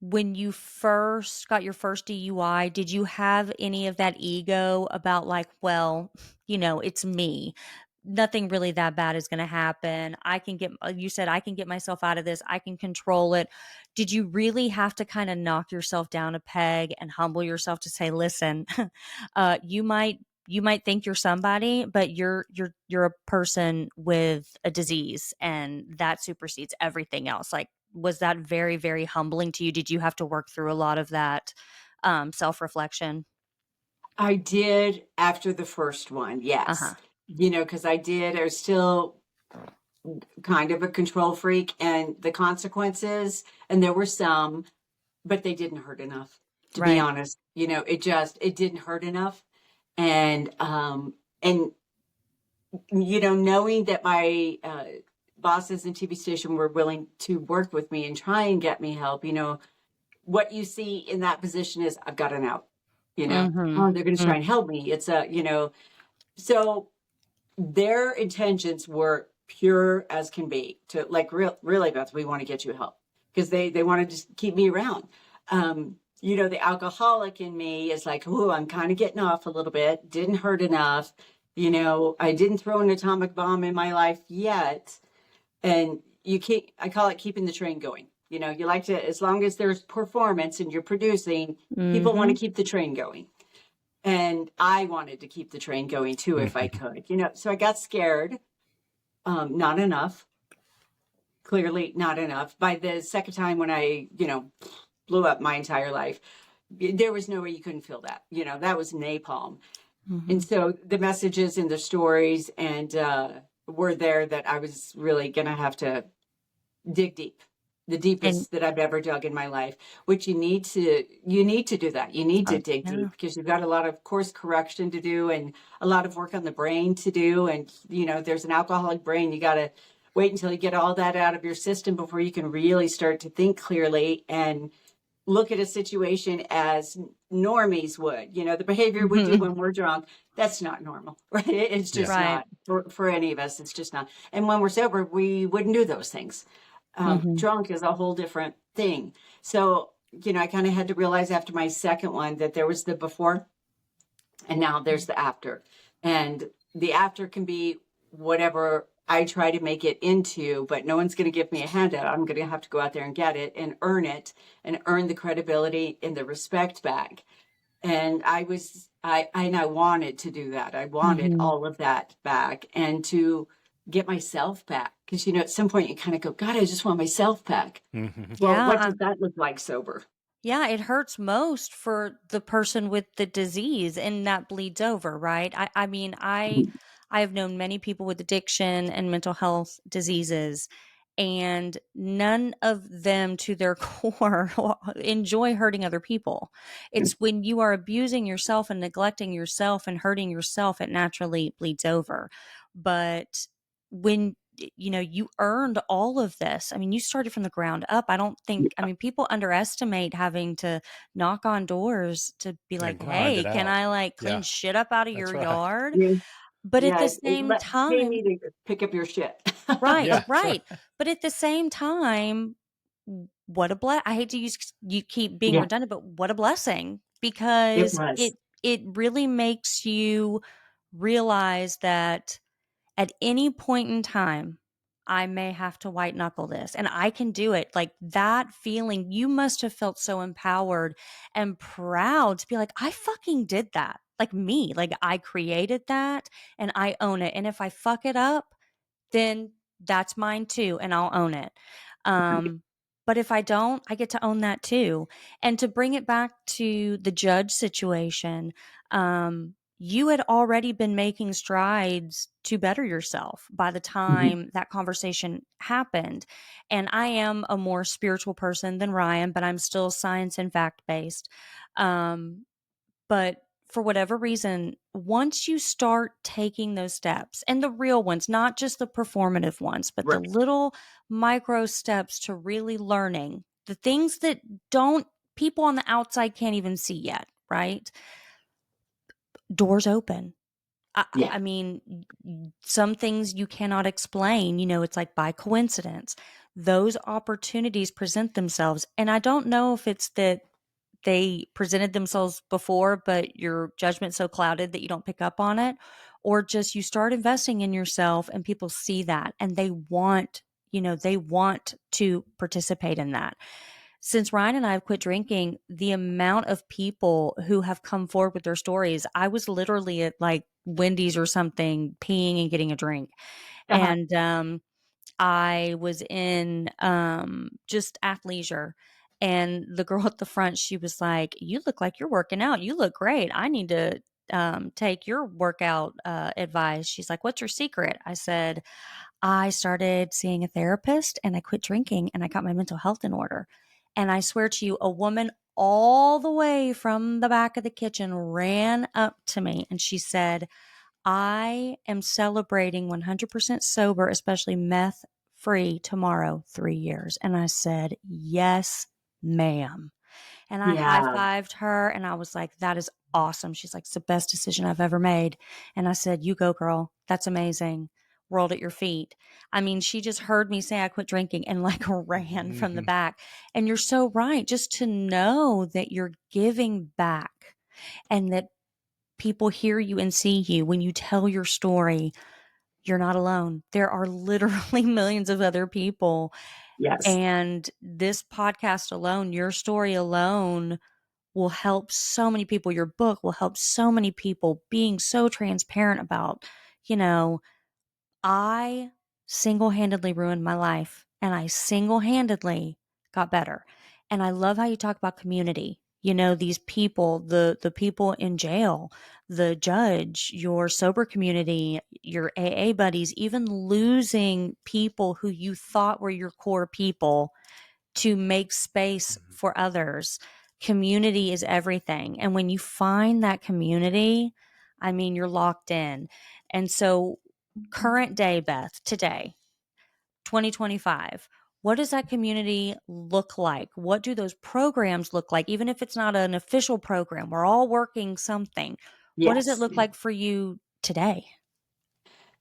when you first got your first DUI, did you have any of that ego about like, well, it's me. Nothing really that bad is going to happen. You said, I can get myself out of this. I can control it. Did you really have to kind of knock yourself down a peg and humble yourself to say, listen, you might think you're somebody, but you're a person with a disease, and that supersedes everything else. Like, was that very, very humbling to you? Did you have to work through a lot of that self-reflection? I did after the first one, yes. Uh-huh. Because I was still kind of a control freak, and the consequences, and there were some, but they didn't hurt enough, to be Right. honest. It didn't hurt enough. And knowing that my bosses and TV station were willing to work with me and try and get me help, what you see in that position is, I've got an out, Mm-hmm. oh, they're going to try and help me. So their intentions were pure as can be, to like, really, Beth, we want to get you help, because they want to just keep me around. The alcoholic in me is like, oh, I'm kind of getting off a little bit. Didn't hurt enough. I didn't throw an atomic bomb in my life yet. And I call it keeping the train going. You like to, as long as there's performance and you're producing, people want Mm-hmm. to keep the train going. And I wanted to keep the train going too, if I could, so I got scared. not enough. Clearly not enough. By the second time when I, blew up my entire life, there was no way you couldn't feel that. That was napalm. And so the messages and the stories were there that I was really going to have to dig deep, the deepest that I've ever dug in my life, which you need to do that. You need to dig deep because you've got a lot of course correction to do and a lot of work on the brain to do. And, there's an alcoholic brain. You got to wait until you get all that out of your system before you can really start to think clearly and look at a situation as normies would. The behavior we do when we're drunk, that's not normal, right? It's just not for any of us. It's just not. And when we're sober, we wouldn't do those things. Drunk is a whole different thing. So, I kind of had to realize after my second one that there was the before and now there's the after. And the after can be whatever I try to make it into, but no one's going to give me a handout. I'm going to have to go out there and get it and earn the credibility and the respect back. And I wanted to do that. I wanted all of that back and to get myself back. Because, at some point you kind of go, God, I just want myself back. Well, what does that look like sober? Yeah, it hurts most for the person with the disease and that bleeds over, right? I mean, I have known many people with addiction and mental health diseases, and none of them to their core enjoy hurting other people. It's when you are abusing yourself and neglecting yourself and hurting yourself, it naturally bleeds over. But when you earned all of this. I mean, you started from the ground up. I don't think, people underestimate having to knock on doors to be like, hey, can I clean shit up out of your yard? But at the same Pay time, me to pick up your shit. right. But at the same time, what a I hate to you keep being redundant, but what a blessing, because it really makes you realize that at any point in time, I may have to white knuckle this and I can do it. Like that feeling, you must have felt so empowered and proud to be like, I fucking did that. Like me, like I created that and I own it. And if I fuck it up, then that's mine too. And I'll own it. But if I don't, I get to own that too. And to bring it back to the judge situation, you had already been making strides to better yourself by the time that conversation happened. And I am a more spiritual person than Ryan, but I'm still science and fact based. But for whatever reason, once you start taking those steps, and the real ones, not just the performative ones, but the little micro steps to really learning the things that people on the outside can't even see yet, right? Doors open. I mean, some things you cannot explain, it's like by coincidence. Those opportunities present themselves. And I don't know if it's that they presented themselves before, but your judgment's so clouded that you don't pick up on it, or just you start investing in yourself and people see that and they want to participate in that. Since Ryan and I have quit drinking, the amount of people who have come forward with their stories, I was literally at like Wendy's or something, peeing and getting a drink. And I was in just athleisure. And the girl at the front, she was like, you look like you're working out. You look great. I need to take your workout advice. She's like, what's your secret? I said, I started seeing a therapist and I quit drinking and I got my mental health in order. And I swear to you, a woman all the way from the back of the kitchen ran up to me and she said, I am celebrating 100% sober, especially meth free tomorrow, 3 years. And I said, yes, ma'am. And I high-fived her and I was like, that is awesome. She's like, it's the best decision I've ever made. And I said, you go, girl. That's amazing. World at your feet. I mean, she just heard me say I quit drinking and ran from the back. And you're so right. Just to know that you're giving back and that people hear you and see you when you tell your story, you're not alone. There are literally millions of other people. Yes. And this podcast alone, your story alone will help so many people. Your book will help so many people being so transparent about, I single-handedly ruined my life, and I single-handedly got better. And I love how you talk about community. You know, these people, the people in jail, the judge, your sober community, your AA buddies, even losing people who you thought were your core people to make space for others. Community is everything. And when you find that community, I mean, you're locked in. And so current day, Beth, today, 2025, what does that community look like? What do those programs look like? Even if it's not an official program, we're all working something. What does it Yes. look like for you today?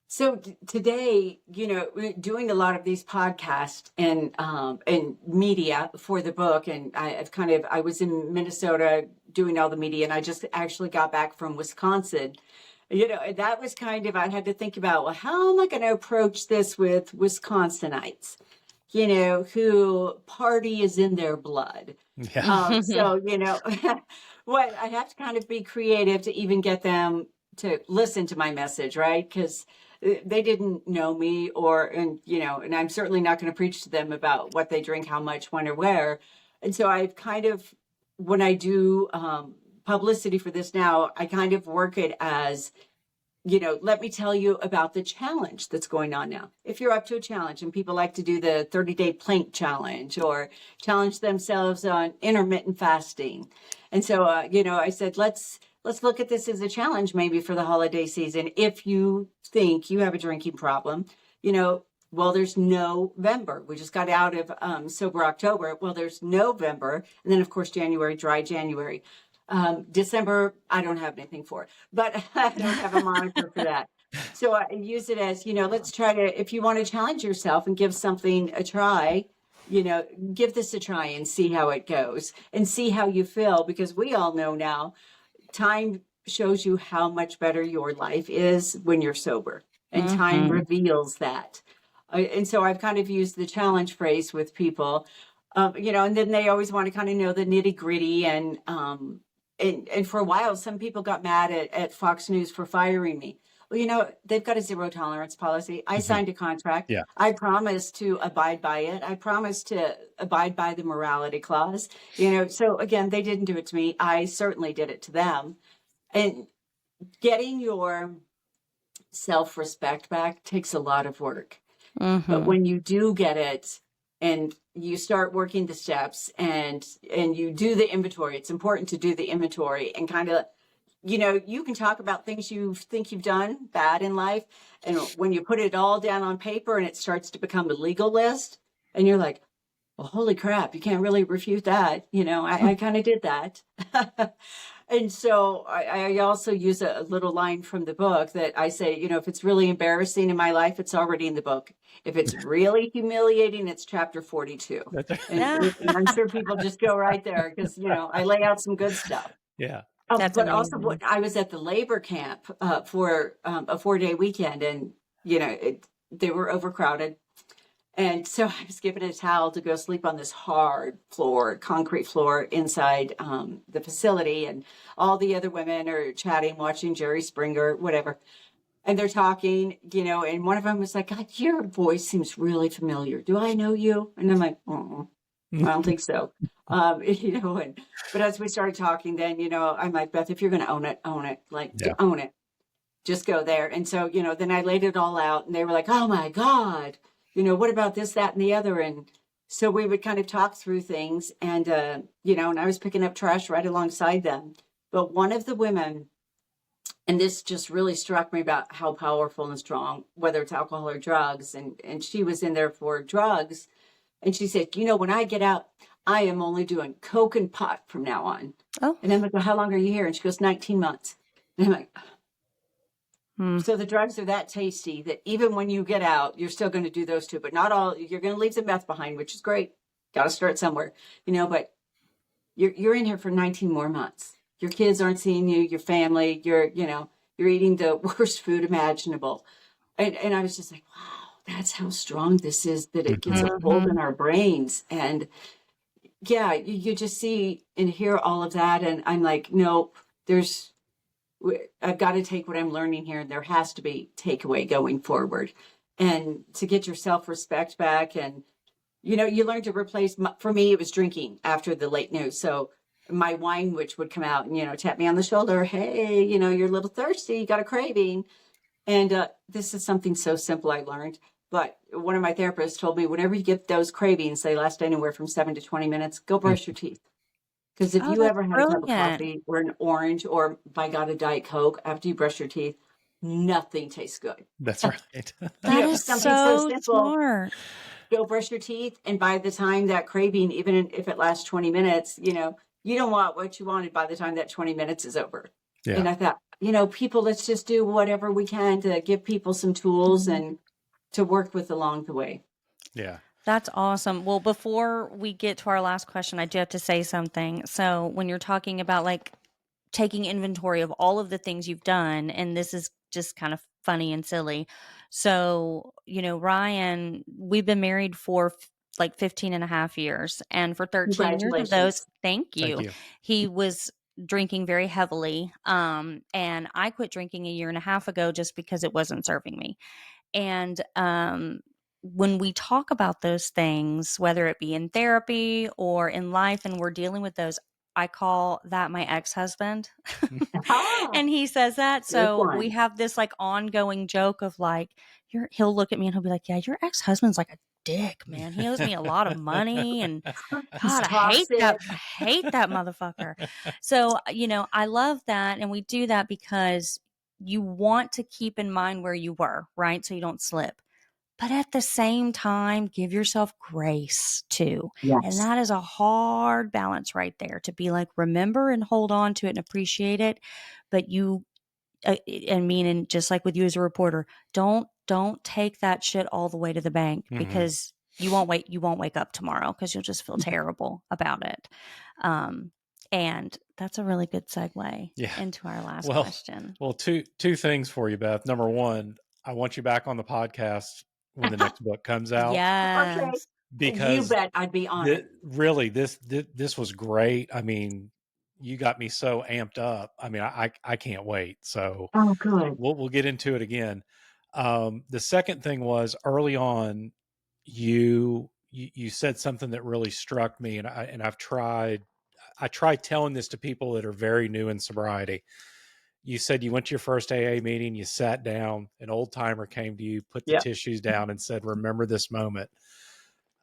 So today, we're doing a lot of these podcasts and media for the book, and I was in Minnesota doing all the media, and I just actually got back from Wisconsin. That was I had to think about, well, how am I going to approach this with Wisconsinites, who party is in their blood. Yeah. So, what I have to kind of be creative to even get them to listen to my message, right? Because they didn't know me and I'm certainly not going to preach to them about what they drink, how much, when, or where. And so I've when I do publicity for this now, I kind of work it as, let me tell you about the challenge that's going on now. If you're up to a challenge, and people like to do the 30-day plank challenge or challenge themselves on intermittent fasting. And so, I said, let's look at this as a challenge maybe for the holiday season. If you think you have a drinking problem, well, there's November. We just got out of Sober October. Well, there's November. And then, of course, January, dry January. December, I don't have anything for, but I don't have a moniker for that. So I use it as, let's try to, if you want to challenge yourself and give something a try, give this a try and see how it goes and see how you feel, because we all know now time shows you how much better your life is when you're sober, and time reveals that. And so I've kind of used the challenge phrase with people, and then they always want to kind of know the nitty gritty. And for a while, some people got mad at Fox News for firing me. Well, they've got a zero tolerance policy. I signed a contract. Yeah. I promised to abide by it. I promised to abide by the morality clause. So again, they didn't do it to me. I certainly did it to them. And getting your self-respect back takes a lot of work. But when you do get it and you start working the steps and you do the inventory, it's important to do the inventory and kind of, you can talk about things you think you've done bad in life. And when you put it all down on paper and it starts to become a legal list, and you're like, well, holy crap, you can't really refute that. I kind of did that. And so I also use a little line from the book that I say, if it's really embarrassing in my life, it's already in the book. If it's really humiliating, it's chapter 42. And I'm sure people just go right there because, I lay out some good stuff. Yeah. That's but amazing. also, I was at the labor camp for a 4-day weekend, and, they were overcrowded. And so I was given a towel to go sleep on this hard floor, concrete floor inside the facility. And all the other women are chatting, watching Jerry Springer, whatever. And they're talking, and one of them was like, God, your voice seems really familiar. Do I know you? And I'm like, I don't think so. But as we started talking, then, I'm like, Beth, if you're going to own it, own it. Own it. Just go there. And so, then I laid it all out, and they were like, oh my God. What about this, that, and the other? And so we would kind of talk through things, and, and I was picking up trash right alongside them. But one of the women, and this just really struck me about how powerful and strong, whether it's alcohol or drugs, and she was in there for drugs. And she said, when I get out, I am only doing Coke and pot from now on. Oh. And I'm like, well, how long are you here? And she goes, 19 months. And I'm like, So the drugs are that tasty that even when you get out, you're still going to do those two, but not all. You're going to leave some meth behind, which is great. Got to start somewhere, but you're in here for 19 more months. Your kids aren't seeing you, your family, you're eating the worst food imaginable. And I was just like, wow, that's how strong this is, that it gets a hold in our brains. And yeah, you just see and hear all of that. And I'm like, nope, I've got to take what I'm learning here, and there has to be takeaway going forward. and to get your self-respect back. And, you learn to replace, for me, it was drinking after the late news. So my wine witch would come out and, tap me on the shoulder. Hey, you're a little thirsty. You got a craving. And this is something so simple I learned. But one of my therapists told me, whenever you get those cravings, they last anywhere from 7 to 20 minutes, go brush your teeth. Because if Oh, you that's ever had a cup of brilliant. coffee or an orange or, by God, a Diet Coke after you brush your teeth, nothing tastes good. That's right. That is Something so so simple. smart. Go brush your teeth. And by the time that craving, even if it lasts 20 minutes, you don't want what you wanted by the time that 20 minutes is over. Yeah. And I thought, people, let's just do whatever we can to give people some tools and to work with along the way. Yeah. That's awesome. Well, before we get to our last question, I do have to say something. So when you're talking about like taking inventory of all of the things you've done, and this is just kind of funny and silly. So, Ryan, we've been married for like 15 and a half years. And for 13 years of those, thank you. He was drinking very heavily. And I quit drinking a year and a half ago just because it wasn't serving me. And, when we talk about those things, whether it be in therapy or in life, and we're dealing with those, I call that my ex-husband. And he says that. So we have this like ongoing joke of like, he'll look at me and he'll be like, yeah, your ex-husband's like a dick, man. He owes me a lot of money. And God, I hate that motherfucker. So, I love that. And we do that because you want to keep in mind where you were, right? So you don't slip. But at the same time, give yourself grace too. Yes. And that is a hard balance right there, to be like, remember and hold on to it and appreciate it. But and just like with you as a reporter, don't take that shit all the way to the bank, because you won't wake up tomorrow, because you'll just feel terrible about it. And that's a really good segue into our last question. Well, two things for you, Beth. Number one, I want you back on the podcast when the next book comes out. Yes. Okay. Because you bet I'd be honored. Really, this was great. I mean, you got me so amped up. I mean, I can't wait. So good. We'll get into it again. The second thing was, early on, you said something that really struck me, and I tried telling this to people that are very new in sobriety. You said you went to your first AA meeting, you sat down, an old timer came to you, put the tissues down and said, remember this moment.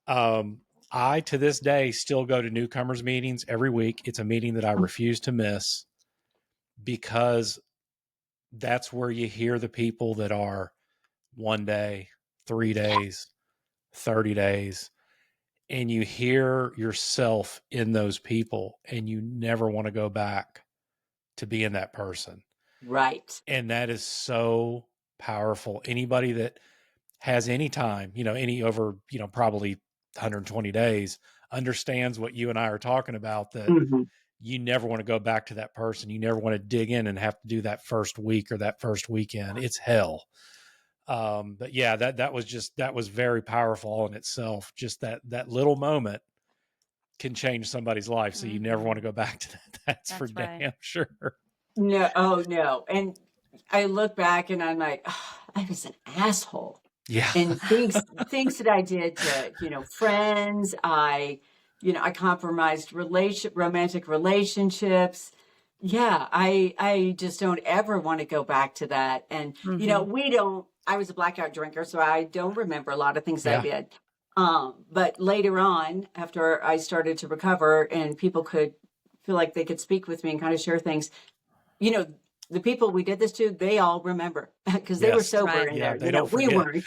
I, to this day, still go to newcomers meetings every week. It's a meeting that I refuse to miss, because that's where you hear the people that are 1 day, 3 days, 30 days, and you hear yourself in those people, and you never want to go back to being that person. Right. And that is so powerful. Anybody that has any time, any over, probably 120 days, understands what you and I are talking about, that you never want to go back to that person. You never want to dig in and have to do that first week or that first weekend. It's hell. But yeah, that was very powerful in itself. Just that little moment can change somebody's life. So you never want to go back to that. That's for damn sure. No. Oh no. And I look back and I'm like, I was an asshole. Yeah. And things that I did to, friends, I compromised romantic relationships. Yeah. I just don't ever want to go back to that. And, I was a blackout drinker, so I don't remember a lot of things I did. But later on, after I started to recover and people could feel like they could speak with me and kind of share things, the people we did this to, they all remember, because they were sober in there. They don't forget. We weren't.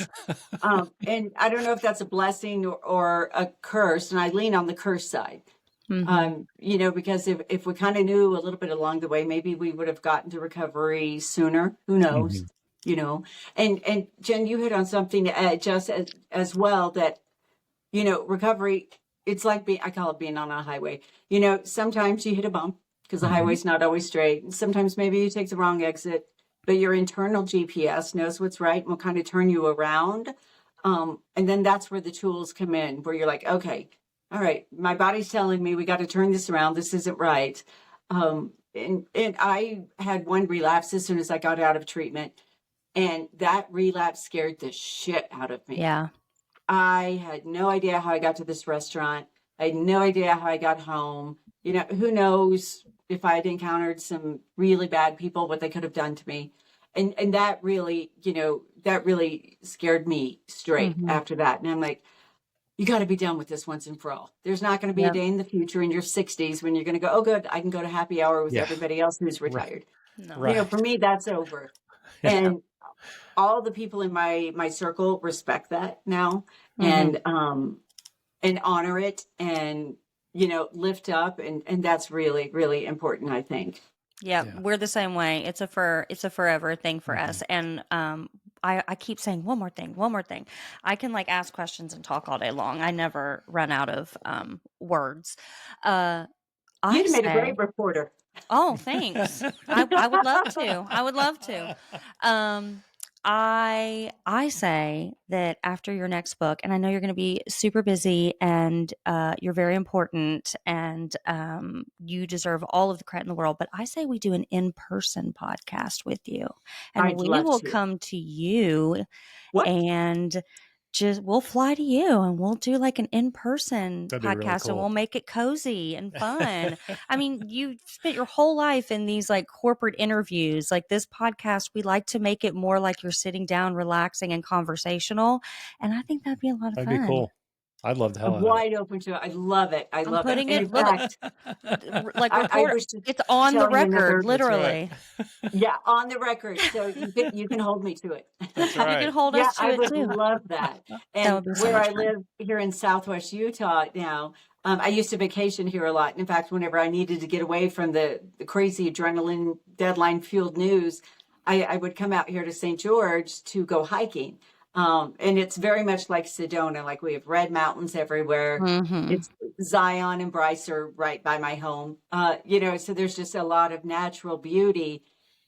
And I don't know if that's a blessing or a curse, and I lean on the curse side. Because if we kind of knew a little bit along the way, maybe we would have gotten to recovery sooner. Who knows? And Jen, you hit on something just as well, that, recovery, it's like I call it being on a highway. Sometimes you hit a bump because the highway's not always straight. Sometimes maybe you take the wrong exit, but your internal GPS knows what's right and will kind of turn you around. And then that's where the tools come in, where you're like, okay, all right, my body's telling me we got to turn this around. This isn't right. And I had one relapse as soon as I got out of treatment. And that relapse scared the shit out of me. Yeah. I had no idea how I got to this restaurant. I had no idea how I got home. Who knows if I had encountered some really bad people, what they could have done to me. And that really, that really scared me straight after that. And I'm like, you got to be done with this once and for all. There's not going to be a day in the future in your 60s when you're going to go, oh, good, I can go to happy hour with everybody else who's retired. No. Right. For me, that's over. And all the people in my circle respect that now and honor it and, lift up. And that's really, really important, I think. Yeah, we're the same way. It's a forever thing for us. And I keep saying one more thing. I can ask questions and talk all day long. I never run out of words. You'd made a great reporter. Oh, thanks. I would love to. I say that after your next book, and I know you're going to be super busy and you're very important and you deserve all of the credit in the world, but I say we do an in-person podcast with you and we will come to you and we'll fly to you and we'll do an in-person podcast really cool. And we'll make it cozy and fun. I mean, you spent your whole life in these corporate interviews. This podcast, we like to make it more like you're sitting down, relaxing and conversational. And I think that'd be a lot of fun. That'd be cool. I'd love the hell out of it. Wide open to it. I love it. I'm putting it. In fact, it's on the record, literally. Right. Yeah, on the record. So you can hold me to it. That's right. You can hold us to it too. I would love that. And where I live here in Southwest Utah now, I used to vacation here a lot. And in fact, whenever I needed to get away from the crazy adrenaline deadline fueled news, I would come out here to St. George to go hiking. And it's very much like Sedona. We have red mountains everywhere. It's Zion and Bryce are right by my home. So there's just a lot of natural beauty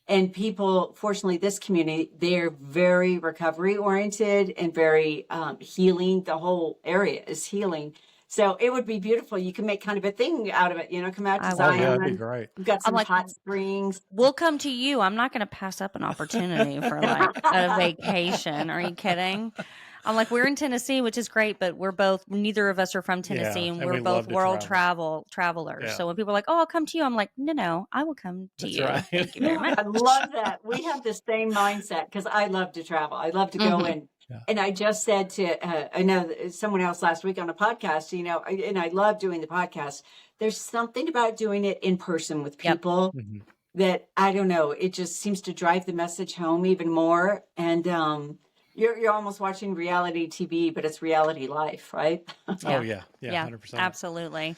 and people, fortunately, this community, they're very recovery oriented and very healing. The whole area is healing. So it would be beautiful. You can make kind of a thing out of it, come out to Zion. Yeah, that'd be great. We've got some hot springs. We'll come to you. I'm not going to pass up an opportunity for a vacation. Are you kidding? I'm we're in Tennessee, which is great, but neither of us are from Tennessee and we're both world travelers. Yeah. So when people are oh, I'll come to you, I'm no, I will come to you. Right. Thank you very much. I love that. We have the same mindset because I love to travel. I love to go in. Yeah. And I just said to, I know someone else last week on a podcast, and I love doing the podcast. There's something about doing it in person with people that, I don't know, it just seems to drive the message home even more. And you're almost watching reality TV, but it's reality life, right? Oh, yeah. Yeah, 100%. Absolutely.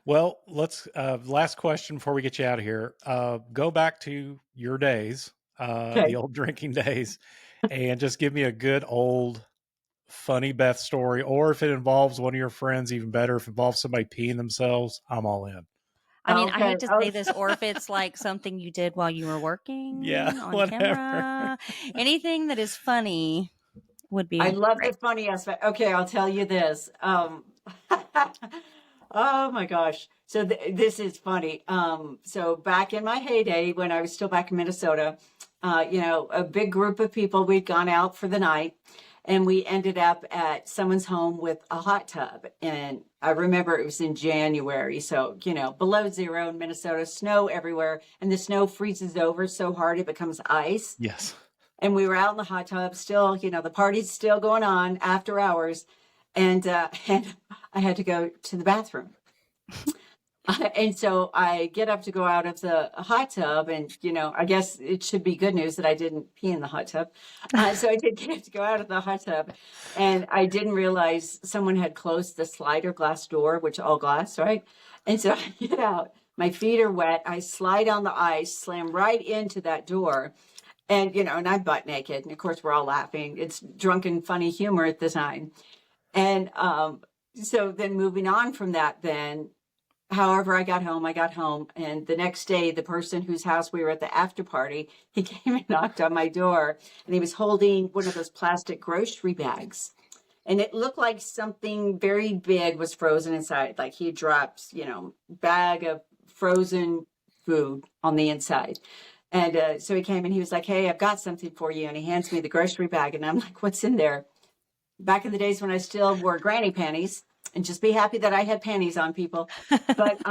Well, let's, last question before we get you out of here. Go back to your days, the old drinking days. And just give me a good old funny Beth story, or if it involves one of your friends, even better. If it involves somebody peeing themselves, I'm all in. I mean, I hate to say this, or if it's something you did while you were working on whatever. Camera. Anything that is funny would be I love great. the funny aspect. Okay, I'll tell you this. Oh my gosh. So this is funny. So back in my heyday, when I was still back in Minnesota, a big group of people, we'd gone out for the night and we ended up at someone's home with a hot tub. And I remember it was in January. So, below zero in Minnesota, snow everywhere. And the snow freezes over so hard it becomes ice. Yes. And we were out in the hot tub still, the party's still going on after hours. And I had to go to the bathroom. And so I get up to go out of the hot tub and, I guess it should be good news that I didn't pee in the hot tub. So I did get up to go out of the hot tub and I didn't realize someone had closed the slider glass door, which all glass, right? And so I get out, my feet are wet. I slide on the ice, slam right into that door and, and I'm butt naked. And of course we're all laughing. It's drunken, funny humor at the time. And so then moving on from that, however, I got home, and the next day, the person whose house we were at the after party, he came and knocked on my door, and he was holding one of those plastic grocery bags, and it looked like something very big was frozen inside, like he dropped, bag of frozen food on the inside. And so he came and he was like, hey, I've got something for you. And he hands me the grocery bag. And I'm like, what's in there? Back in the days when I still wore granny panties, and just be happy that I had panties on, people. But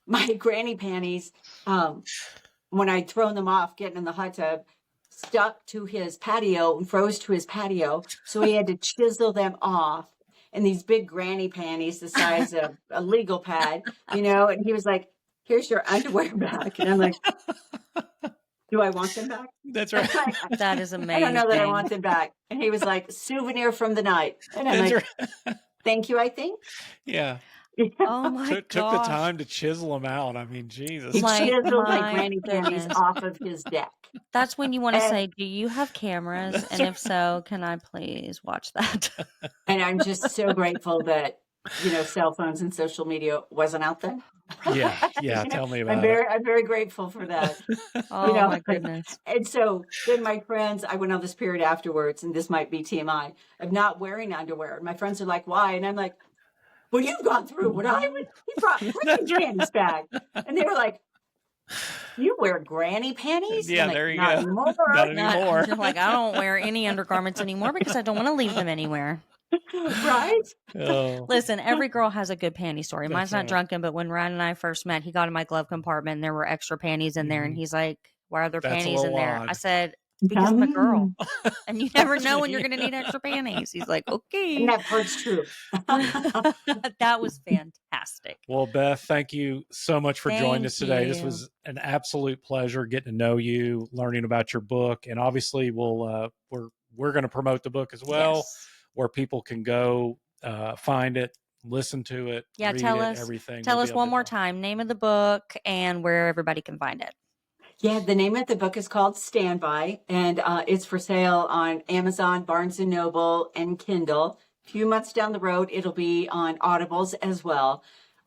my granny panties, when I'd thrown them off getting in the hot tub, stuck to his patio and froze to his patio. So he had to chisel them off. And these big granny panties, the size of a legal pad, and he was like, here's your underwear back. And I'm like, do I want them back? That's right. That is amazing. I don't know that I want them back. And he was like, souvenir from the night. And I'm like, thank you, I think. Yeah. Oh my Took the time to chisel them out. I mean, Jesus. He chiseled my my granny panties goodness. off of his deck. That's when you want to And- say, do you have cameras? And if so, can I please watch that? And I'm just so grateful that, cell phones and social media wasn't out then. Yeah. Tell me about I'm very grateful for that. Oh my goodness. And so then my friends, I went on this period afterwards, and this might be TMI, of not wearing underwear. And my friends are like, why? And I'm like, well, you've gone through what I would. He brought granny panties back. And they were like, you wear granny panties? Yeah, like, there you not go. Anymore. Not anymore. You're like, I don't wear any undergarments anymore because I don't want to leave them anywhere. Right? Oh. Listen, every girl has a good panty story. That's Mine's not right. drunken, but when Ryan and I first met, he got in my glove compartment and there were extra panties in there. And he's like, why are there That's a panties in little there? odd. I said, because I'm a girl. And you never know when you're going to need extra panties. He's like, okay. And that part's true. That was fantastic. Well, Beth, thank you so much for joining Thank us today. This you. was an absolute pleasure getting to know you, learning about your book, and obviously we're going to promote the book as well, Yes. where people can go find it, listen to it, Yeah, read tell it, us- everything. Tell You'll us be able one to more know. time, name of the book and where everybody can find it. Yeah, the name of the book is called Standby, and it's for sale on Amazon, Barnes & Noble, and Kindle. A few months down the road, it'll be on Audibles as well.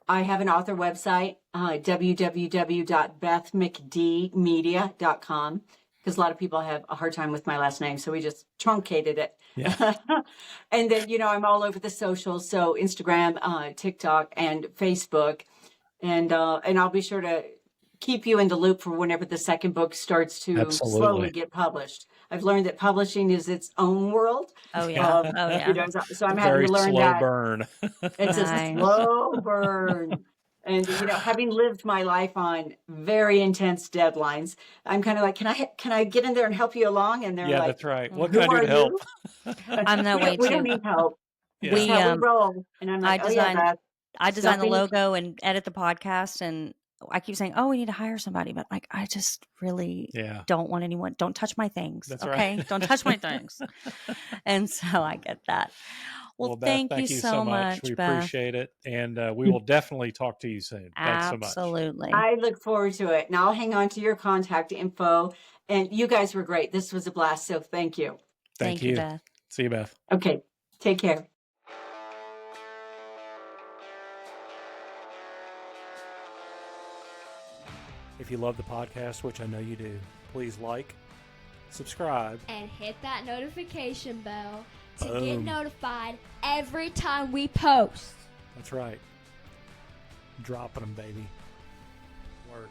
I have an author website, www.bethmcdmedia.com, because a lot of people have a hard time with my last name, so we just truncated it. Yeah. And then, I'm all over the socials, so Instagram, TikTok, and Facebook. And I'll be sure to keep you in the loop for whenever the second book starts to Absolutely. slowly get published. I've learned that publishing is its own world. Oh, yeah. Um, Oh, yeah. So I'm having Very to learn slow that. burn. It's a Nice. slow burn. And, having lived my life on very intense deadlines, I'm kind of like, can I get in there and help you along? And they're Yeah, like, that's right. What who can I do are to help? you? I'm that way We don't too. need help. Yeah. This is how we We, roll. And I'm like, I designed- Beth. I designed the Something- logo and edit the podcast, and I keep saying, "Oh, we need to hire somebody," but like, I just really Yeah. don't want anyone. Don't touch my things, That's okay? right. Don't touch my things. And so I get that. Well, Beth, thank you so much, We Beth. appreciate it. And we will definitely talk to you soon. Thanks so much. Absolutely. I look forward to it. And I'll hang on to your contact info. And you guys were great. This was a blast. So thank you. Thank you. Beth. See you, Beth. Okay. Take care. If you love the podcast, which I know you do, please like, subscribe. And hit that notification bell to get Boom. notified every time we post. That's right. Dropping them, baby. Word.